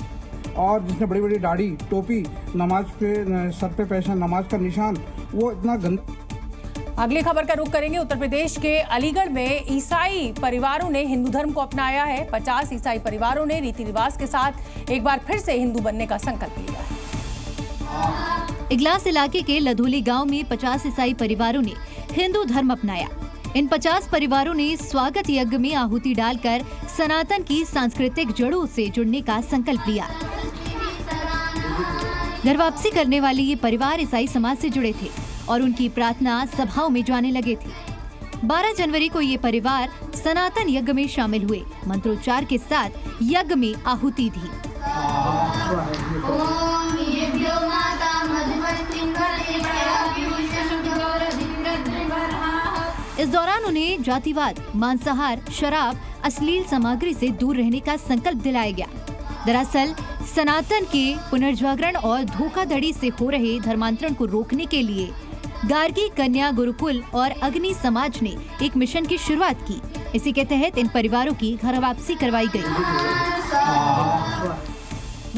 और जिसने बड़ी बड़ी दाढ़ी, टोपी, नमाज पे सर पे पहचान, नमाज का निशान, वो इतना गंदा। अगली खबर का रुख करेंगे। उत्तर प्रदेश के अलीगढ़ में ईसाई परिवारों ने हिंदू धर्म को अपनाया है। 50 ईसाई परिवारों ने रीति रिवाज के साथ एक बार फिर से हिंदू बनने का संकल्प लिया है। इगलास इलाके के लधोली गांव में 50 ईसाई परिवारों ने हिंदू धर्म अपनाया। इन 50 परिवारों ने स्वागत यज्ञ में आहुति डालकर सनातन की सांस्कृतिक जड़ों से जुड़ने का संकल्प लिया। घर वापसी करने वाले ये परिवार ईसाई समाज से जुड़े थे और उनकी प्रार्थना सभाओं में जाने लगे थे। 12 जनवरी को ये परिवार सनातन यज्ञ में शामिल हुए। मंत्रोच्चार के साथ यज्ञ में आहुति दी। इस दौरान उन्हें जातिवाद, मांसाहार, शराब, अश्लील सामग्री से दूर रहने का संकल्प दिलाया गया। दरअसल सनातन के पुनर्जागरण और धोखाधड़ी से हो रहे धर्मांतरण को रोकने के लिए गार्गी कन्या गुरुकुल और अग्नि समाज ने एक मिशन की शुरुआत की। इसी के तहत इन परिवारों की घर वापसी करवाई गई।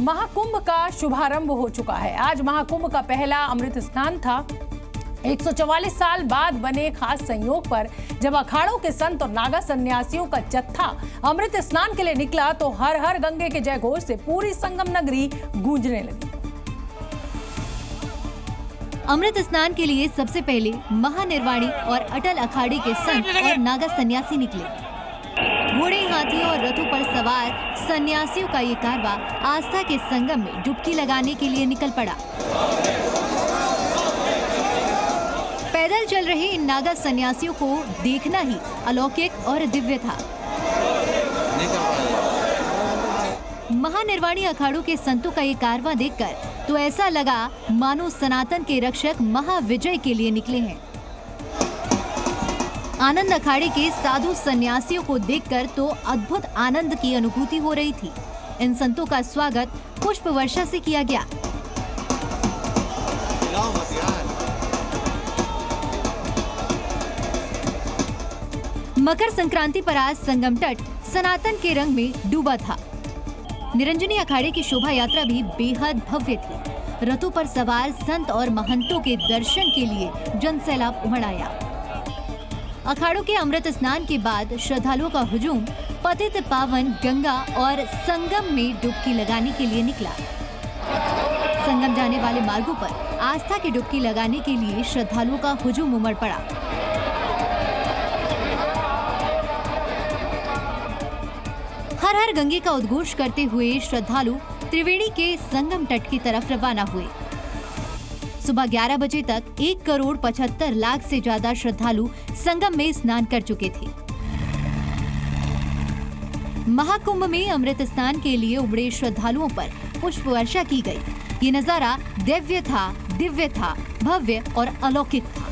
महाकुंभ का शुभारंभ हो चुका है। आज महाकुंभ का पहला अमृत स्नान था। 144 साल बाद बने खास संयोग पर जब अखाड़ों के संत और नागा सन्यासियों का जत्था अमृत स्नान के लिए निकला तो हर हर गंगे के जयघोष से पूरी संगम नगरी गूंजने लगी। अमृत स्नान के लिए सबसे पहले महानिर्वाणी और अटल अखाड़े के संत और नागा सन्यासी निकले। घोड़े, हाथी और रथों पर सवार सन्यासियों का ये कारवां आस्था के संगम में डुबकी लगाने के लिए निकल पड़ा। पैदल चल रहे इन नागा सन्यासियों को देखना ही अलौकिक और दिव्य था। महानिर्वाणी अखाड़ों के संतों का ये कारवां देखकर तो ऐसा लगा मानो सनातन के रक्षक महाविजय के लिए निकले हैं। आनंद अखाड़े के साधु सन्यासियों को देखकर तो अद्भुत आनंद की अनुभूति हो रही थी। इन संतों का स्वागत पुष्प वर्षा से किया गया। मकर संक्रांति पर आज संगम तट सनातन के रंग में डूबा था। निरंजनी अखाड़े की शोभा यात्रा भी बेहद भव्य थी। रथों पर सवार संत और महंतों के दर्शन के लिए जनसैलाब उमड़ आया। अखाड़ों के अमृत स्नान के बाद श्रद्धालुओं का हुजूम पतित पावन गंगा और संगम में डुबकी लगाने के लिए निकला। संगम जाने वाले मार्गों पर आस्था की डुबकी लगाने के लिए श्रद्धालुओं का हुजूम उमड़ पड़ा। हर हर गंगे का उद्घोष करते हुए श्रद्धालु त्रिवेणी के संगम तट की तरफ रवाना हुए। सुबह 11 बजे तक 1,75,00,000 से ज्यादा श्रद्धालु संगम में स्नान कर चुके थे। महाकुंभ में अमृत स्नान के लिए उमड़े श्रद्धालुओं पर पुष्प वर्षा की गई। ये नजारा दिव्य था, भव्य और अलौकिक था।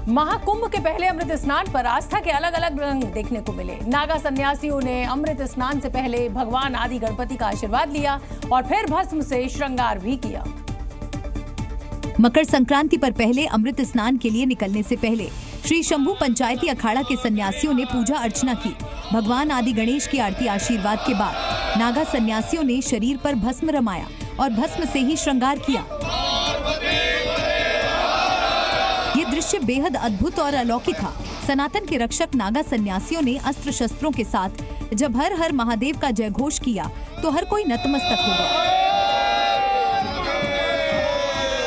महाकुंभ के पहले अमृत स्नान पर आस्था के अलग अलग रंग देखने को मिले। नागा सन्यासियों ने अमृत स्नान से पहले भगवान आदि गणपति का आशीर्वाद लिया और फिर भस्म से श्रृंगार भी किया। मकर संक्रांति पर पहले अमृत स्नान के लिए निकलने से पहले श्री शंभू पंचायती अखाड़ा के सन्यासियों ने पूजा अर्चना की। भगवान आदि गणेश की आरती आशीर्वाद के बाद नागा सन्यासियों ने शरीर पर भस्म रमाया और भस्म से ही श्रृंगार किया। ये दृश्य बेहद अद्भुत और अलौकिक था। सनातन के रक्षक नागा सन्यासियों ने अस्त्र शस्त्रों के साथ जब हर हर महादेव का जयघोष किया तो हर कोई नतमस्तक हो गया।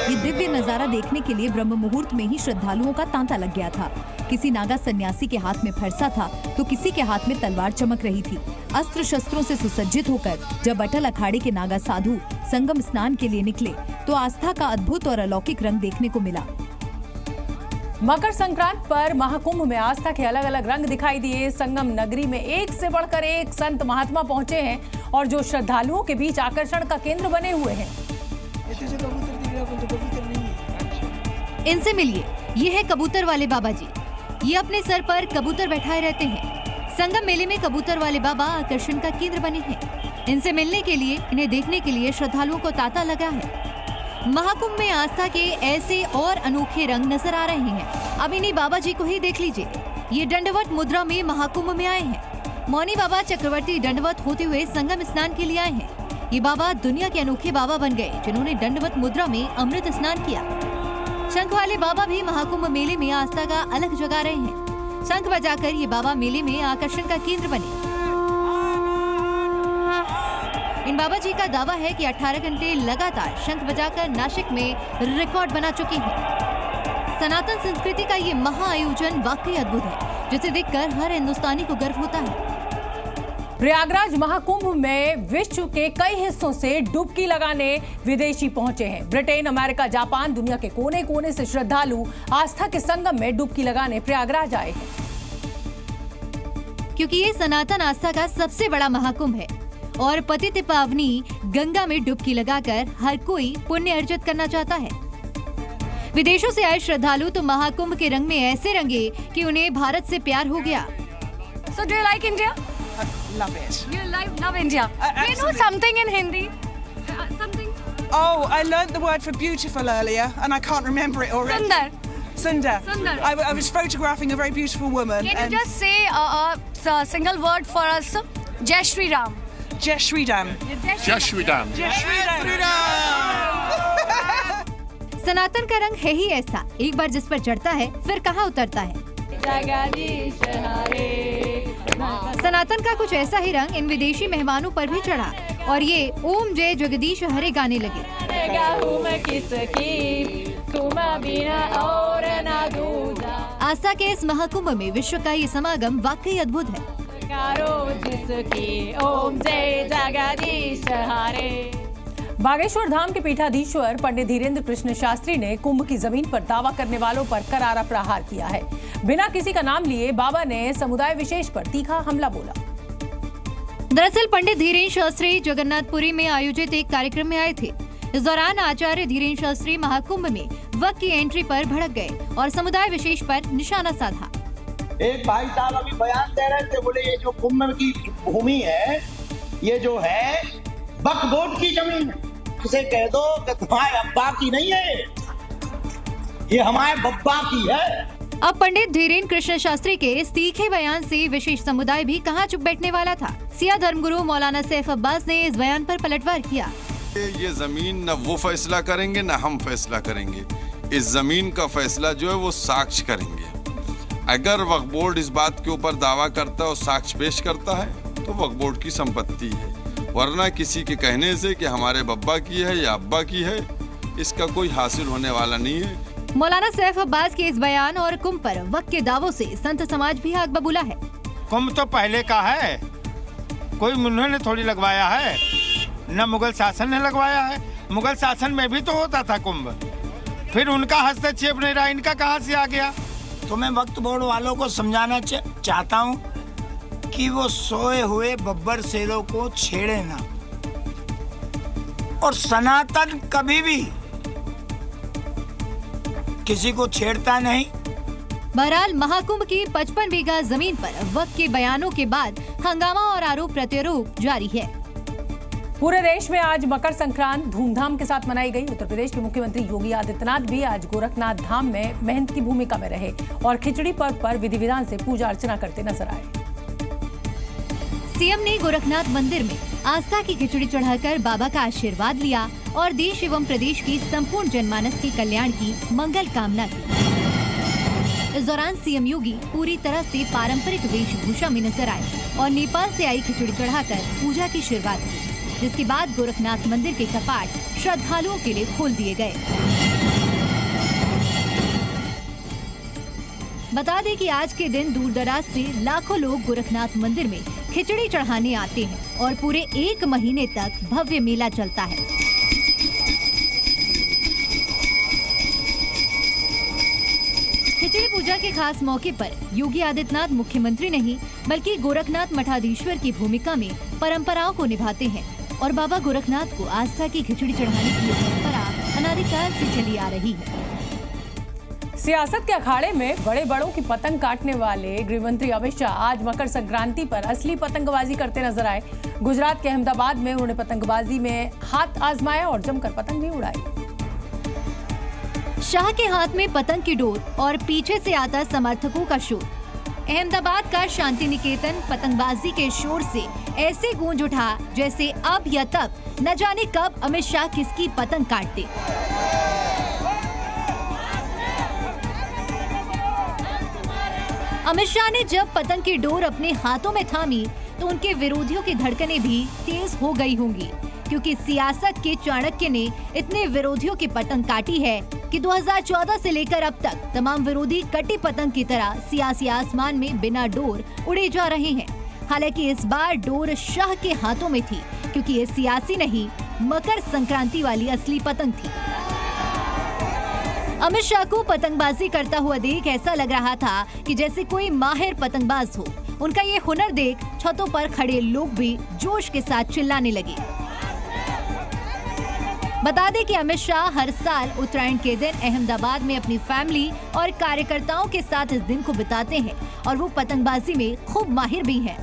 ये दिव्य नजारा देखने के लिए ब्रह्म मुहूर्त में ही श्रद्धालुओं का तांता लग गया था। किसी नागा सन्यासी के हाथ में फरसा था तो किसी के हाथ में तलवार चमक रही थी। अस्त्र शस्त्रों से सुसज्जित होकर जब अटल अखाड़े के नागा साधु संगम स्नान के लिए निकले तो आस्था का अद्भुत और अलौकिक रंग देखने को मिला। मकर संक्रांति पर महाकुंभ में आस्था के अलग अलग रंग दिखाई दिए। संगम नगरी में एक से बढ़कर एक संत महात्मा पहुंचे हैं और जो श्रद्धालुओं के बीच आकर्षण का केंद्र बने हुए हैं। इनसे मिलिए, ये है कबूतर वाले बाबा जी। ये अपने सर पर कबूतर बैठाए रहते हैं। संगम मेले में कबूतर वाले बाबा आकर्षण का केंद्र बने हैं। इनसे मिलने के लिए, इन्हें देखने के लिए श्रद्धालुओं को तांता लगा है। महाकुंभ में आस्था के ऐसे और अनोखे रंग नजर आ रहे हैं। अब इन्हीं बाबा जी को ही देख लीजिए। ये दंडवत मुद्रा में महाकुंभ में आए हैं। मौनी बाबा चक्रवर्ती दंडवत होते हुए संगम स्नान के लिए आए हैं। ये बाबा दुनिया के अनोखे बाबा बन गए जिन्होंने दंडवत मुद्रा में अमृत स्नान किया। शंख वाले बाबा भी महाकुंभ मेले में आस्था का अलग जगा रहे हैं। शंख बजाकर ये बाबा मेले में आकर्षण का केंद्र बने। इन बाबा जी का दावा है कि 18 घंटे लगातार शंख बजाकर नासिक में रिकॉर्ड बना चुके हैं। सनातन संस्कृति का ये महा आयोजन वाकई अद्भुत है, जिसे देखकर हर हिंदुस्तानी को गर्व होता है। प्रयागराज महाकुंभ में विश्व के कई हिस्सों से डुबकी लगाने विदेशी पहुंचे हैं। ब्रिटेन, अमेरिका, जापान, दुनिया के कोने कोने से श्रद्धालु आस्था के संगम में डुबकी लगाने प्रयागराज आए हैं। क्योंकि ये सनातन आस्था का सबसे बड़ा महाकुंभ है और पतित पावनी गंगा में डुबकी लगाकर हर कोई पुण्य अर्जित करना चाहता है। विदेशों से आए श्रद्धालु तो महाकुंभ के रंग में ऐसे रंगे कि उन्हें भारत से प्यार हो गया। So do you like India? Love it. You love India. Do you know something in Hindi? Something? Oh, I learnt the word for beautiful earlier, and I can't remember it already. Sundar. Sundar. Sundar. I was photographing a very beautiful woman. Can you just say a single word for us? Jai Shri Ram. Jai Shri Ram. Jai Shri Ram. Jai Shri Ram. सनातन का रंग है ही ऐसा, एक बार जिस पर चढ़ता है फिर कहाँ उतरता है। सनातन का कुछ ऐसा ही रंग इन विदेशी मेहमानों पर भी चढ़ा और ये ओम जय जगदीश हरे गाने लगे। आस्था के इस महाकुंभ में विश्व का ये समागम वाकई अद्भुत है। ओम जय जगदीश हरे। बागेश्वर धाम के पीठाधीश्वर पंडित धीरेन्द्र कृष्ण शास्त्री ने कुंभ की जमीन पर दावा करने वालों पर करारा प्रहार किया है। बिना किसी का नाम लिए बाबा ने समुदाय विशेष पर तीखा हमला बोला। दरअसल पंडित धीरेन्द्र शास्त्री जगन्नाथपुरी में आयोजित एक कार्यक्रम में आए थे। इस दौरान आचार्य धीरेन्द्र शास्त्री महाकुंभ में वक्त की एंट्री पर भड़क गए और समुदाय विशेष पर निशाना साधा। एक भाई साहब अभी बयान दे रहे थे, बोले ये जो कुंभ की भूमि है ये जो है वक्फ बोर्ड की जमीन है, उसे कह दो कि तुम्हारे अब्बा की नहीं है, ये हमारे बब्बा की है। अब पंडित धीरेन्द्र कृष्ण शास्त्री के इस तीखे बयान से विशेष समुदाय भी कहां चुप बैठने वाला था। सिया धर्मगुरु मौलाना सैफ अब्बास ने इस बयान पर पलटवार किया। ये जमीन न वो फैसला करेंगे न हम फैसला करेंगे, इस जमीन का फैसला जो है वो साक्ष्य करेंगे। अगर वक्फ बोर्ड इस बात के ऊपर दावा करता है और साक्ष्य पेश करता है तो वक्फ बोर्ड की संपत्ति है, वरना किसी के कहने से कि हमारे बब्बा की है या अब्बा की है, इसका कोई हासिल होने वाला नहीं है। मौलाना सैफ अब्बास के इस बयान और कुंभ पर वक्त के दावों से संत समाज भी आग बबूला है। कुंभ तो पहले का है, कोई उन्होंने थोड़ी लगवाया है, न मुगल शासन ने लगवाया है। मुगल शासन में भी तो होता था कुंभ, फिर उनका हस्तक्षेप नहीं रहा, इनका कहाँ से आ गया। तो मैं वक्फ बोर्ड वालों को समझाना चाहता हूँ कि वो सोए हुए बब्बर शेरों को छेड़े ना, और सनातन कभी भी किसी को छेड़ता नहीं। बहरहाल महाकुंभ की 55 बीघा जमीन पर वक्त के बयानों के बाद हंगामा और आरोप प्रत्यारोप जारी है। पूरे देश में आज मकर संक्रांत धूमधाम के साथ मनाई गई। उत्तर प्रदेश के मुख्यमंत्री योगी आदित्यनाथ भी आज गोरखनाथ धाम में महंत की भूमिका में रहे और खिचड़ी पर्व पर विधि विधान से पूजा अर्चना करते नजर आए। सीएम ने गोरखनाथ मंदिर में आस्था की खिचड़ी चढ़ाकर बाबा का आशीर्वाद लिया और देश एवं प्रदेश की संपूर्ण जनमानस के कल्याण की मंगल कामना की। इस दौरान सीएम योगी पूरी तरह से पारंपरिक वेशभूषा में नजर आए और नेपाल से आई खिचड़ी चढ़ाकर पूजा की शुरुआत की, जिसके बाद गोरखनाथ मंदिर के कपाट श्रद्धालुओं के लिए खोल दिए गए। बता दें कि आज के दिन दूर दराज से लाखों लोग गोरखनाथ मंदिर में खिचड़ी चढ़ाने आते हैं और पूरे 1 महीने तक भव्य मेला चलता है। खिचड़ी पूजा के खास मौके पर योगी आदित्यनाथ मुख्यमंत्री नहीं बल्कि गोरखनाथ मठाधीश्वर की भूमिका में परंपराओं को निभाते हैं और बाबा गोरखनाथ को आस्था की खिचड़ी चढ़ाने की परंपरा अनादिकाल से चली आ रही है। सियासत के अखाड़े में बड़े बड़ों की पतंग काटने वाले गृहमंत्री अमित शाह आज मकर संक्रांति पर असली पतंगबाजी करते नजर आए। गुजरात के अहमदाबाद में उन्होंने पतंगबाजी में हाथ आजमाया और जमकर पतंग भी उड़ाई। शाह के हाथ में पतंग की डोर और पीछे से आता समर्थकों का शोर। अहमदाबाद का शांति निकेतन पतंगबाजी के शोर से ऐसे गूंज उठा जैसे अब या तब न जाने कब अमित शाह किसकी पतंग काटते। अमित शाह ने जब पतंग की डोर अपने हाथों में थामी तो उनके विरोधियों की धड़कनें भी तेज हो गई होंगी, क्योंकि सियासत के चाणक्य ने इतने विरोधियों की पतंग काटी है कि 2014 से लेकर अब तक तमाम विरोधी कटी पतंग की तरह सियासी आसमान में बिना डोर उड़े जा रहे हैं। हालांकि इस बार डोर शाह के हाथों में थी, क्योंकि ये सियासी नहीं मकर संक्रांति वाली असली पतंग थी। अमित शाह को पतंगबाजी करता हुआ देख ऐसा लग रहा था कि जैसे कोई माहिर पतंगबाज हो। उनका ये हुनर देख छतों पर खड़े लोग भी जोश के साथ चिल्लाने लगे। बता दें कि अमित शाह हर साल उत्तरायण के दिन अहमदाबाद में अपनी फैमिली और कार्यकर्ताओं के साथ इस दिन को बिताते हैं और वो पतंगबाजी में खूब माहिर भी हैं।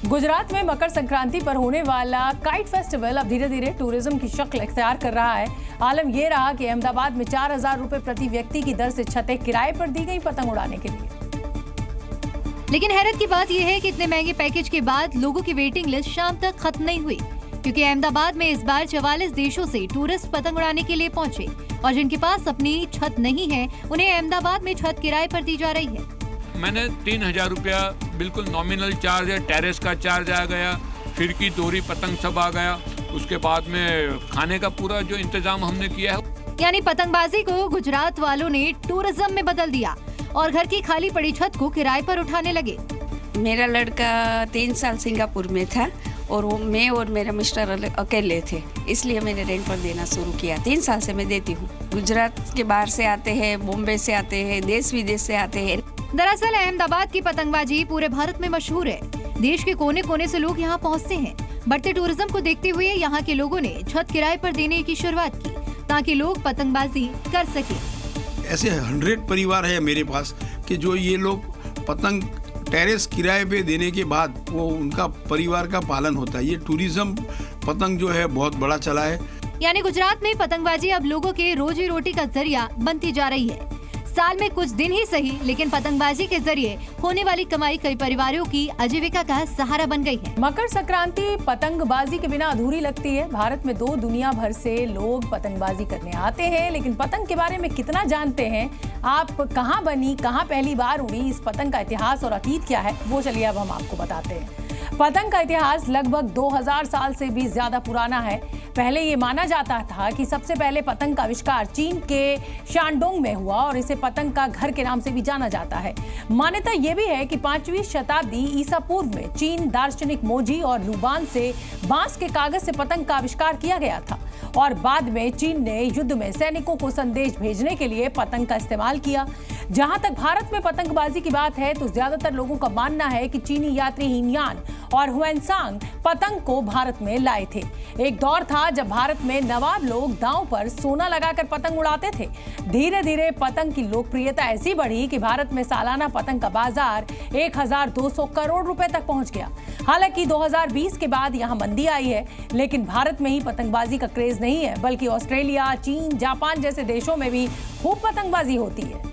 गुजरात में मकर संक्रांति पर होने वाला काइट फेस्टिवल अब धीरे धीरे टूरिज्म की शक्ल इख्तियार कर रहा है। आलम यह रहा कि अहमदाबाद में 4,000 रुपए प्रति व्यक्ति की दर से छतें किराए पर दी गई पतंग उड़ाने के लिए। लेकिन हैरत की बात यह है कि इतने महंगे पैकेज के बाद लोगों की वेटिंग लिस्ट शाम तक खत्म नहीं हुई, क्योंकि अहमदाबाद में इस बार 44 देशों से टूरिस्ट पतंग उड़ाने के लिए पहुंचे और जिनके पास अपनी छत नहीं है उन्हें अहमदाबाद में छत किराए पर दी जा रही है। मैंने 3,000 रुपया बिल्कुल नॉमिनल चार्ज है, टेरेस का चार्ज आ गया, फिरकी दोरी पतंग सब आ गया, उसके बाद में खाने का पूरा जो इंतजाम हमने किया है। यानी पतंगबाजी को गुजरात वालों ने टूरिज्म में बदल दिया और घर की खाली पड़ी छत को किराए पर उठाने लगे। मेरा लड़का 3 साल सिंगापुर में था और वो मैं और मेरा मिस्टर अकेले थे, इसलिए मैंने रेंट पर देना शुरू किया। 3 साल से मैं देती हूँ। गुजरात के बाहर से आते हैं, बॉम्बे से आते हैं, देश विदेश से आते हैं। दरअसल अहमदाबाद की पतंगबाजी पूरे भारत में मशहूर है। देश के कोने कोने से लोग यहाँ पहुँचते हैं। बढ़ते टूरिज्म को देखते हुए यहाँ के लोगों ने छत किराए पर देने की शुरुआत की ताकि लोग पतंगबाजी कर सके। ऐसे 100 परिवार है मेरे पास कि जो ये लोग पतंग टेरेस किराए पे देने के बाद वो उनका परिवार का पालन होता है। ये टूरिज्म पतंग जो है बहुत बड़ा चला है। यानी गुजरात में पतंगबाजी अब लोगों के रोजी रोटी का जरिया बनती जा रही है। साल में कुछ दिन ही सही, लेकिन पतंगबाजी के जरिए होने वाली कमाई कई परिवारों की आजीविका का सहारा बन गई है। मकर संक्रांति पतंगबाजी के बिना अधूरी लगती है। भारत में दुनिया भर से लोग पतंगबाजी करने आते हैं, लेकिन पतंग के बारे में कितना जानते हैं आप? कहां बनी, कहां पहली बार उड़ी, इस पतंग का इतिहास और अतीत क्या है, वो चलिए अब हम आपको बताते हैं। पतंग का इतिहास लगभग 2000 साल से भी ज्यादा पुराना है। पहले ये माना जाता था कि सबसे पहले पतंग का आविष्कार चीन के शानडोंग में हुआ और इसे पतंग का घर के नाम से भी जाना जाता है। मान्यता ये भी है कि 5वीं शताब्दी ईसा पूर्व में चीन दार्शनिक मोजी और लुबान से बांस के कागज से पतंग का आविष्कार किया गया था और बाद में चीन ने युद्ध में सैनिकों को संदेश भेजने के लिए पतंग का इस्तेमाल किया। जहां तक भारत में पतंगबाजी की बात है तो ज्यादातर लोगों का मानना है कि चीनी यात्री हीनयान और हुएनसांग पतंग को भारत में लाए थे। एक दौर था जब भारत में नवाब लोग दांव पर सोना लगाकर पतंग उड़ाते थे। धीरे धीरे पतंग की लोकप्रियता ऐसी बढ़ी कि भारत में सालाना पतंग का बाजार 1200 करोड़ रुपए तक पहुंच गया। हालांकि 2020 के बाद यहां मंदी आई है, लेकिन भारत में ही पतंगबाजी का क्रेज नहीं है, बल्कि ऑस्ट्रेलिया, चीन, जापान जैसे देशों में भी खूब पतंगबाजी होती है।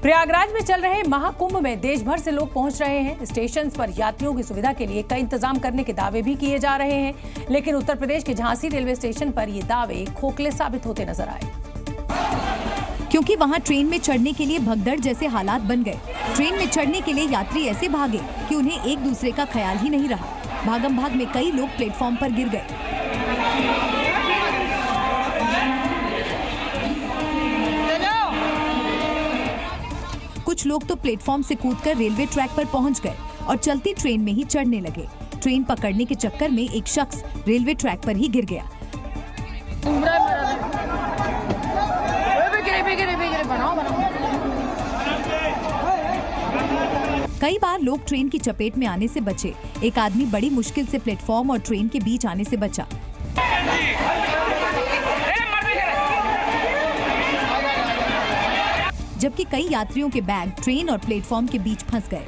प्रयागराज में चल रहे महाकुंभ में देश भर से लोग पहुंच रहे हैं। स्टेशन पर यात्रियों की सुविधा के लिए कई इंतजाम करने के दावे भी किए जा रहे हैं, लेकिन उत्तर प्रदेश के झांसी रेलवे स्टेशन पर ये दावे खोखले साबित होते नजर आए, क्योंकि वहां ट्रेन में चढ़ने के लिए भगदड़ जैसे हालात बन गए। ट्रेन में चढ़ने के लिए यात्री ऐसे भागे कि उन्हें एक दूसरे का ख्याल ही नहीं रहा। भागम भाग में कई लोग प्लेटफॉर्म पर गिर गए। कुछ लोग तो प्लेटफॉर्म से कूदकर रेलवे ट्रैक पर पहुंच गए और चलती ट्रेन में ही चढ़ने लगे। ट्रेन पकड़ने के चक्कर में एक शख्स रेलवे ट्रैक पर ही गिर गया। कई बार लोग ट्रेन की चपेट में आने से बचे। एक आदमी बड़ी मुश्किल से प्लेटफॉर्म और ट्रेन के बीच आने से बचा। जबकि कई यात्रियों के बैग ट्रेन और प्लेटफॉर्म के बीच फंस गए।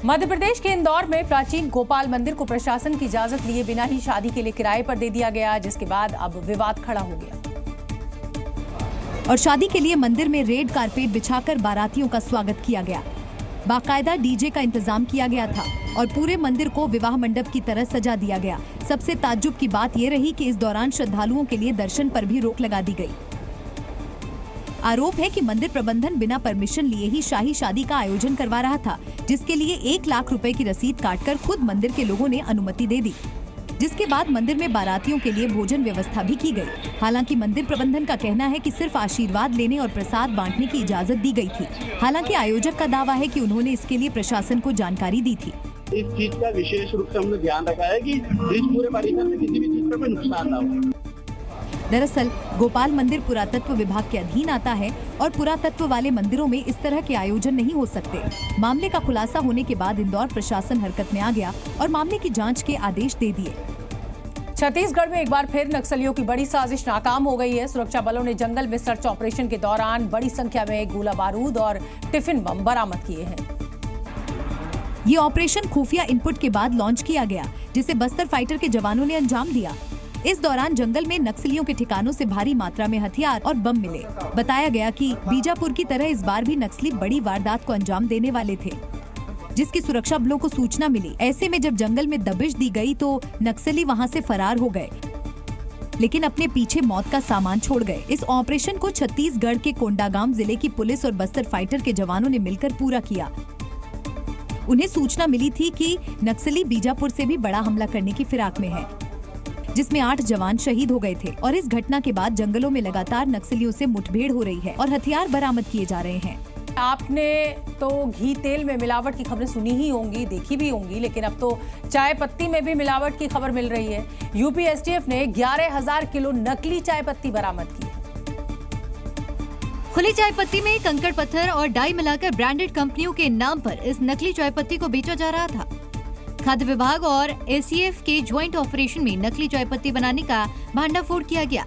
मध्य प्रदेश के इंदौर में प्राचीन गोपाल मंदिर को प्रशासन की इजाजत लिए बिना ही शादी के लिए किराए पर दे दिया गया, जिसके बाद अब विवाद खड़ा हो गया और शादी के लिए मंदिर में रेड कारपेट बिछाकर बारातियों का स्वागत किया गया। बाकायदा डीजे का इंतजाम किया गया था और पूरे मंदिर को विवाह मंडप की तरह सजा दिया गया। सबसे ताज्जुब की बात यह रही कि इस दौरान श्रद्धालुओं के लिए दर्शन पर भी रोक लगा दी गई। आरोप है कि मंदिर प्रबंधन बिना परमिशन लिए ही शाही शादी का आयोजन करवा रहा था, जिसके लिए 1 लाख रुपए की रसीद काटकर खुद मंदिर के लोगों ने अनुमति दे दी, जिसके बाद मंदिर में बारातियों के लिए भोजन व्यवस्था भी की गई। हालांकि मंदिर प्रबंधन का कहना है कि सिर्फ आशीर्वाद लेने और प्रसाद बांटने की इजाजत दी गई थी। हालांकि आयोजक का दावा है कि उन्होंने इसके लिए प्रशासन को जानकारी दी थी। इस चीज का विशेष रूप से हमने ध्यान रखा है कि इस पूरे परिसर में किसी भी चीज का कोई नुकसान न हो। दरअसल गोपाल मंदिर पुरातत्व विभाग के अधीन आता है और पुरातत्व वाले मंदिरों में इस तरह के आयोजन नहीं हो सकते। मामले का खुलासा होने के बाद इंदौर प्रशासन हरकत में आ गया और मामले की जांच के आदेश दे दिए। छत्तीसगढ़ में एक बार फिर नक्सलियों की बड़ी साजिश नाकाम हो गई है। सुरक्षा बलों ने जंगल में सर्च ऑपरेशन के दौरान बड़ी संख्या में गोला बारूद और टिफिन बम बरामद किए हैं। ये ऑपरेशन खुफिया इनपुट के बाद लॉन्च किया गया, जिसे बस्तर फाइटर के जवानों ने अंजाम दिया। इस दौरान जंगल में नक्सलियों के ठिकानों से भारी मात्रा में हथियार और बम मिले। बताया गया कि बीजापुर की तरह इस बार भी नक्सली बड़ी वारदात को अंजाम देने वाले थे, जिसकी सुरक्षा बलों को सूचना मिली। ऐसे में जब जंगल में दबिश दी गई तो नक्सली वहां से फरार हो गए, लेकिन अपने पीछे मौत का सामान छोड़ गए। इस ऑपरेशन को छत्तीसगढ़ के कोंडागांव जिले की पुलिस और बस्तर फाइटर के जवानों ने मिलकर पूरा किया। उन्हें सूचना मिली थी कि नक्सली बीजापुर से भी बड़ा हमला करने की फिराक में है, जिसमें 8 जवान शहीद हो गए थे। और इस घटना के बाद जंगलों में लगातार नक्सलियों से मुठभेड़ हो रही है और हथियार बरामद किए जा रहे हैं। आपने तो घी तेल में मिलावट की खबरें सुनी ही होंगी, देखी भी होंगी, लेकिन अब तो चाय पत्ती में भी मिलावट की खबर मिल रही है। यूपी एसटीएफ ने 11,000 किलो नकली चाय पत्ती बरामद की। खुली चाय पत्ती में कंकड़ पत्थर और डाई मिलाकर ब्रांडेड कंपनियों के नाम पर इस नकली चाय पत्ती को बेचा जा रहा था। खाद्य विभाग और एसीएफ के ज्वाइंट ऑपरेशन में नकली चाय पत्ती बनाने का भांडाफोड़ किया गया।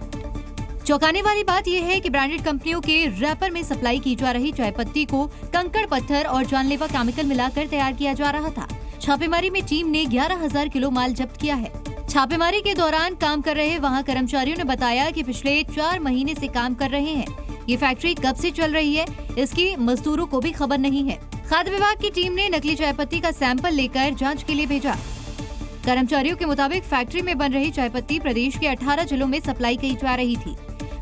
चौंकाने वाली बात यह है कि ब्रांडेड कंपनियों के रैपर में सप्लाई की जा रही चाय पत्ती को कंकड़ पत्थर और जानलेवा केमिकल मिलाकर तैयार किया जा रहा था। छापेमारी में टीम ने 11,000 किलो माल जब्त किया है। छापेमारी के दौरान काम कर रहे वहां कर्मचारियों ने बताया कि पिछले 4 महीने से काम कर रहे हैं। ये फैक्ट्री कब से चल रही है, इसकी मजदूरों को भी खबर नहीं है। खाद्य विभाग की टीम ने नकली चाय पत्ती का सैंपल लेकर जांच के लिए भेजा। कर्मचारियों के मुताबिक फैक्ट्री में बन रही चाय पत्ती प्रदेश के 18 जिलों में सप्लाई की जा रही थी।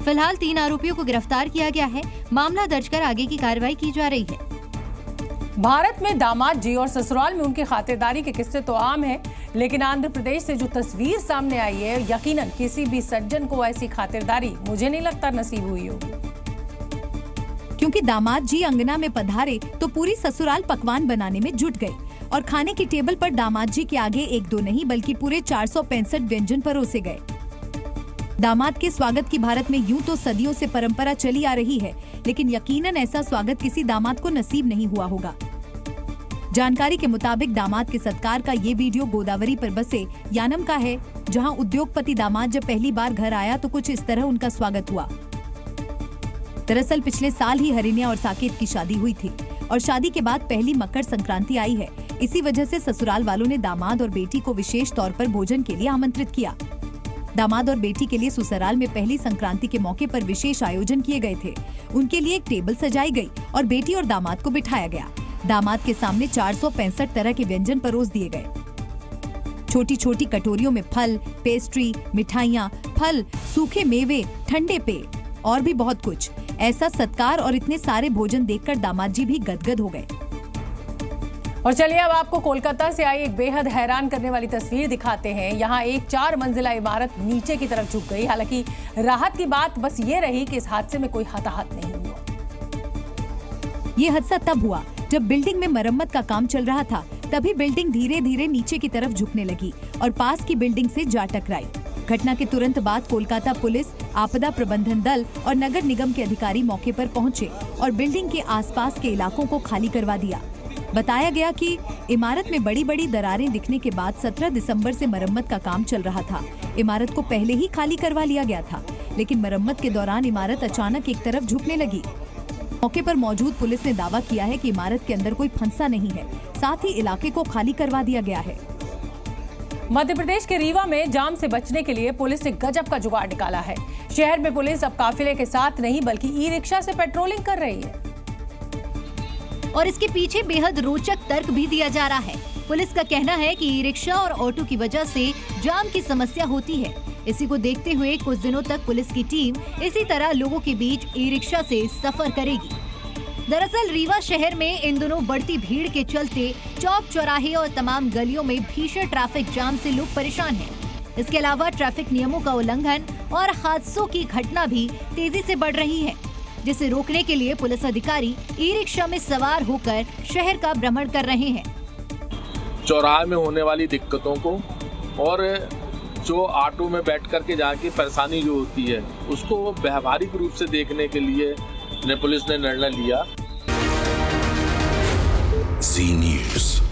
फिलहाल 3 आरोपियों को गिरफ्तार किया गया है। मामला दर्ज कर आगे की कार्रवाई की जा रही है। भारत में दामाद जी और ससुराल में उनकी खातिरदारी के किस्से तो आम है, लेकिन आंध्र प्रदेश से जो तस्वीर सामने आई है, यकीनन किसी भी सज्जन को ऐसी खातिरदारी मुझे नहीं लगता नसीब हुई होगी। क्योंकि दामाद जी अंगना में पधारे तो पूरी ससुराल पकवान बनाने में जुट गई और खाने की टेबल पर दामाद जी के आगे 1-2 नहीं बल्कि पूरे 465 व्यंजन परोसे गए। दामाद के स्वागत की भारत में यूं तो सदियों से परंपरा चली आ रही है, लेकिन यकीनन ऐसा स्वागत किसी दामाद को नसीब नहीं हुआ होगा। जानकारी के मुताबिक दामाद के सत्कार का ये वीडियो गोदावरी पर बसे यानम का है, जहां उद्योगपति दामाद जब पहली बार घर आया तो कुछ इस तरह उनका स्वागत हुआ। दरअसल पिछले साल ही हरिण्या और साकेत की शादी हुई थी और शादी के बाद पहली मकर संक्रांति आई है। इसी वजह से ससुराल वालों ने दामाद और बेटी को विशेष तौर पर भोजन के लिए आमंत्रित किया। दामाद और बेटी के लिए ससुराल में पहली संक्रांति के मौके पर विशेष आयोजन किए गए थे। उनके लिए एक टेबल सजाई गई और बेटी और दामाद को बिठाया गया। दामाद के सामने 465 तरह के व्यंजन परोस दिए गए। छोटी छोटी कटोरियों में फल, पेस्ट्री, मिठाइयाँ, फल, सूखे मेवे, ठंडे पेय और भी बहुत कुछ। ऐसा सत्कार और इतने सारे भोजन देखकर दामाद जी भी गदगद हो गए। और चलिए अब आपको कोलकाता से आई एक बेहद हैरान करने वाली तस्वीर दिखाते हैं। यहाँ एक 4 मंजिला इमारत नीचे की तरफ झुक गई। हालांकि राहत की बात बस ये रही कि इस हादसे में कोई हताहत नहीं हुआ। ये हादसा तब हुआ जब बिल्डिंग में मरम्मत का काम चल रहा था। तभी बिल्डिंग धीरे धीरे नीचे की तरफ झुकने लगी और पास की बिल्डिंग से जा टकराई। घटना के तुरंत बाद कोलकाता पुलिस, आपदा प्रबंधन दल और नगर निगम के अधिकारी मौके पर पहुंचे और बिल्डिंग के आसपास के इलाकों को खाली करवा दिया। बताया गया कि इमारत में बड़ी बड़ी दरारें दिखने के बाद 17 दिसंबर से मरम्मत का काम चल रहा था। इमारत को पहले ही खाली करवा लिया गया था, लेकिन मरम्मत के दौरान इमारत अचानक एक तरफ झुकने लगी। मौके पर मौजूद पुलिस ने दावा किया है कि इमारत के अंदर कोई फंसा नहीं है, साथ ही इलाके को खाली करवा दिया गया है। मध्य प्रदेश के रीवा में जाम से बचने के लिए पुलिस ने गजब का जुगाड़ निकाला है। शहर में पुलिस अब काफिले के साथ नहीं बल्कि ई-रिक्शा से पेट्रोलिंग कर रही है। और इसके पीछे बेहद रोचक तर्क भी दिया जा रहा है। पुलिस का कहना है कि ई-रिक्शा और ऑटो की वजह से जाम की समस्या होती है। इसी को देखते हुए कुछ दिनों तक पुलिस की टीम इसी तरह लोगों के बीच ई-रिक्शा से सफर करेगी। दरअसल रीवा शहर में इन दिनों बढ़ती भीड़ के चलते चौक चौराहे और तमाम गलियों में भीषण ट्रैफिक जाम से लोग परेशान हैं। इसके अलावा ट्रैफिक नियमों का उल्लंघन और हादसों की घटना भी तेजी से बढ़ रही है, जिसे रोकने के लिए पुलिस अधिकारी ई-रिक्शा में सवार होकर शहर का भ्रमण कर रहे हैं। चौराहे में होने वाली दिक्कतों को और जो ऑटो में बैठ कर के जाके परेशानी जो होती है उसको व्यावहारिक रूप से देखने के लिए पुलिस ने निर्णय लिया। जी न्यूज़।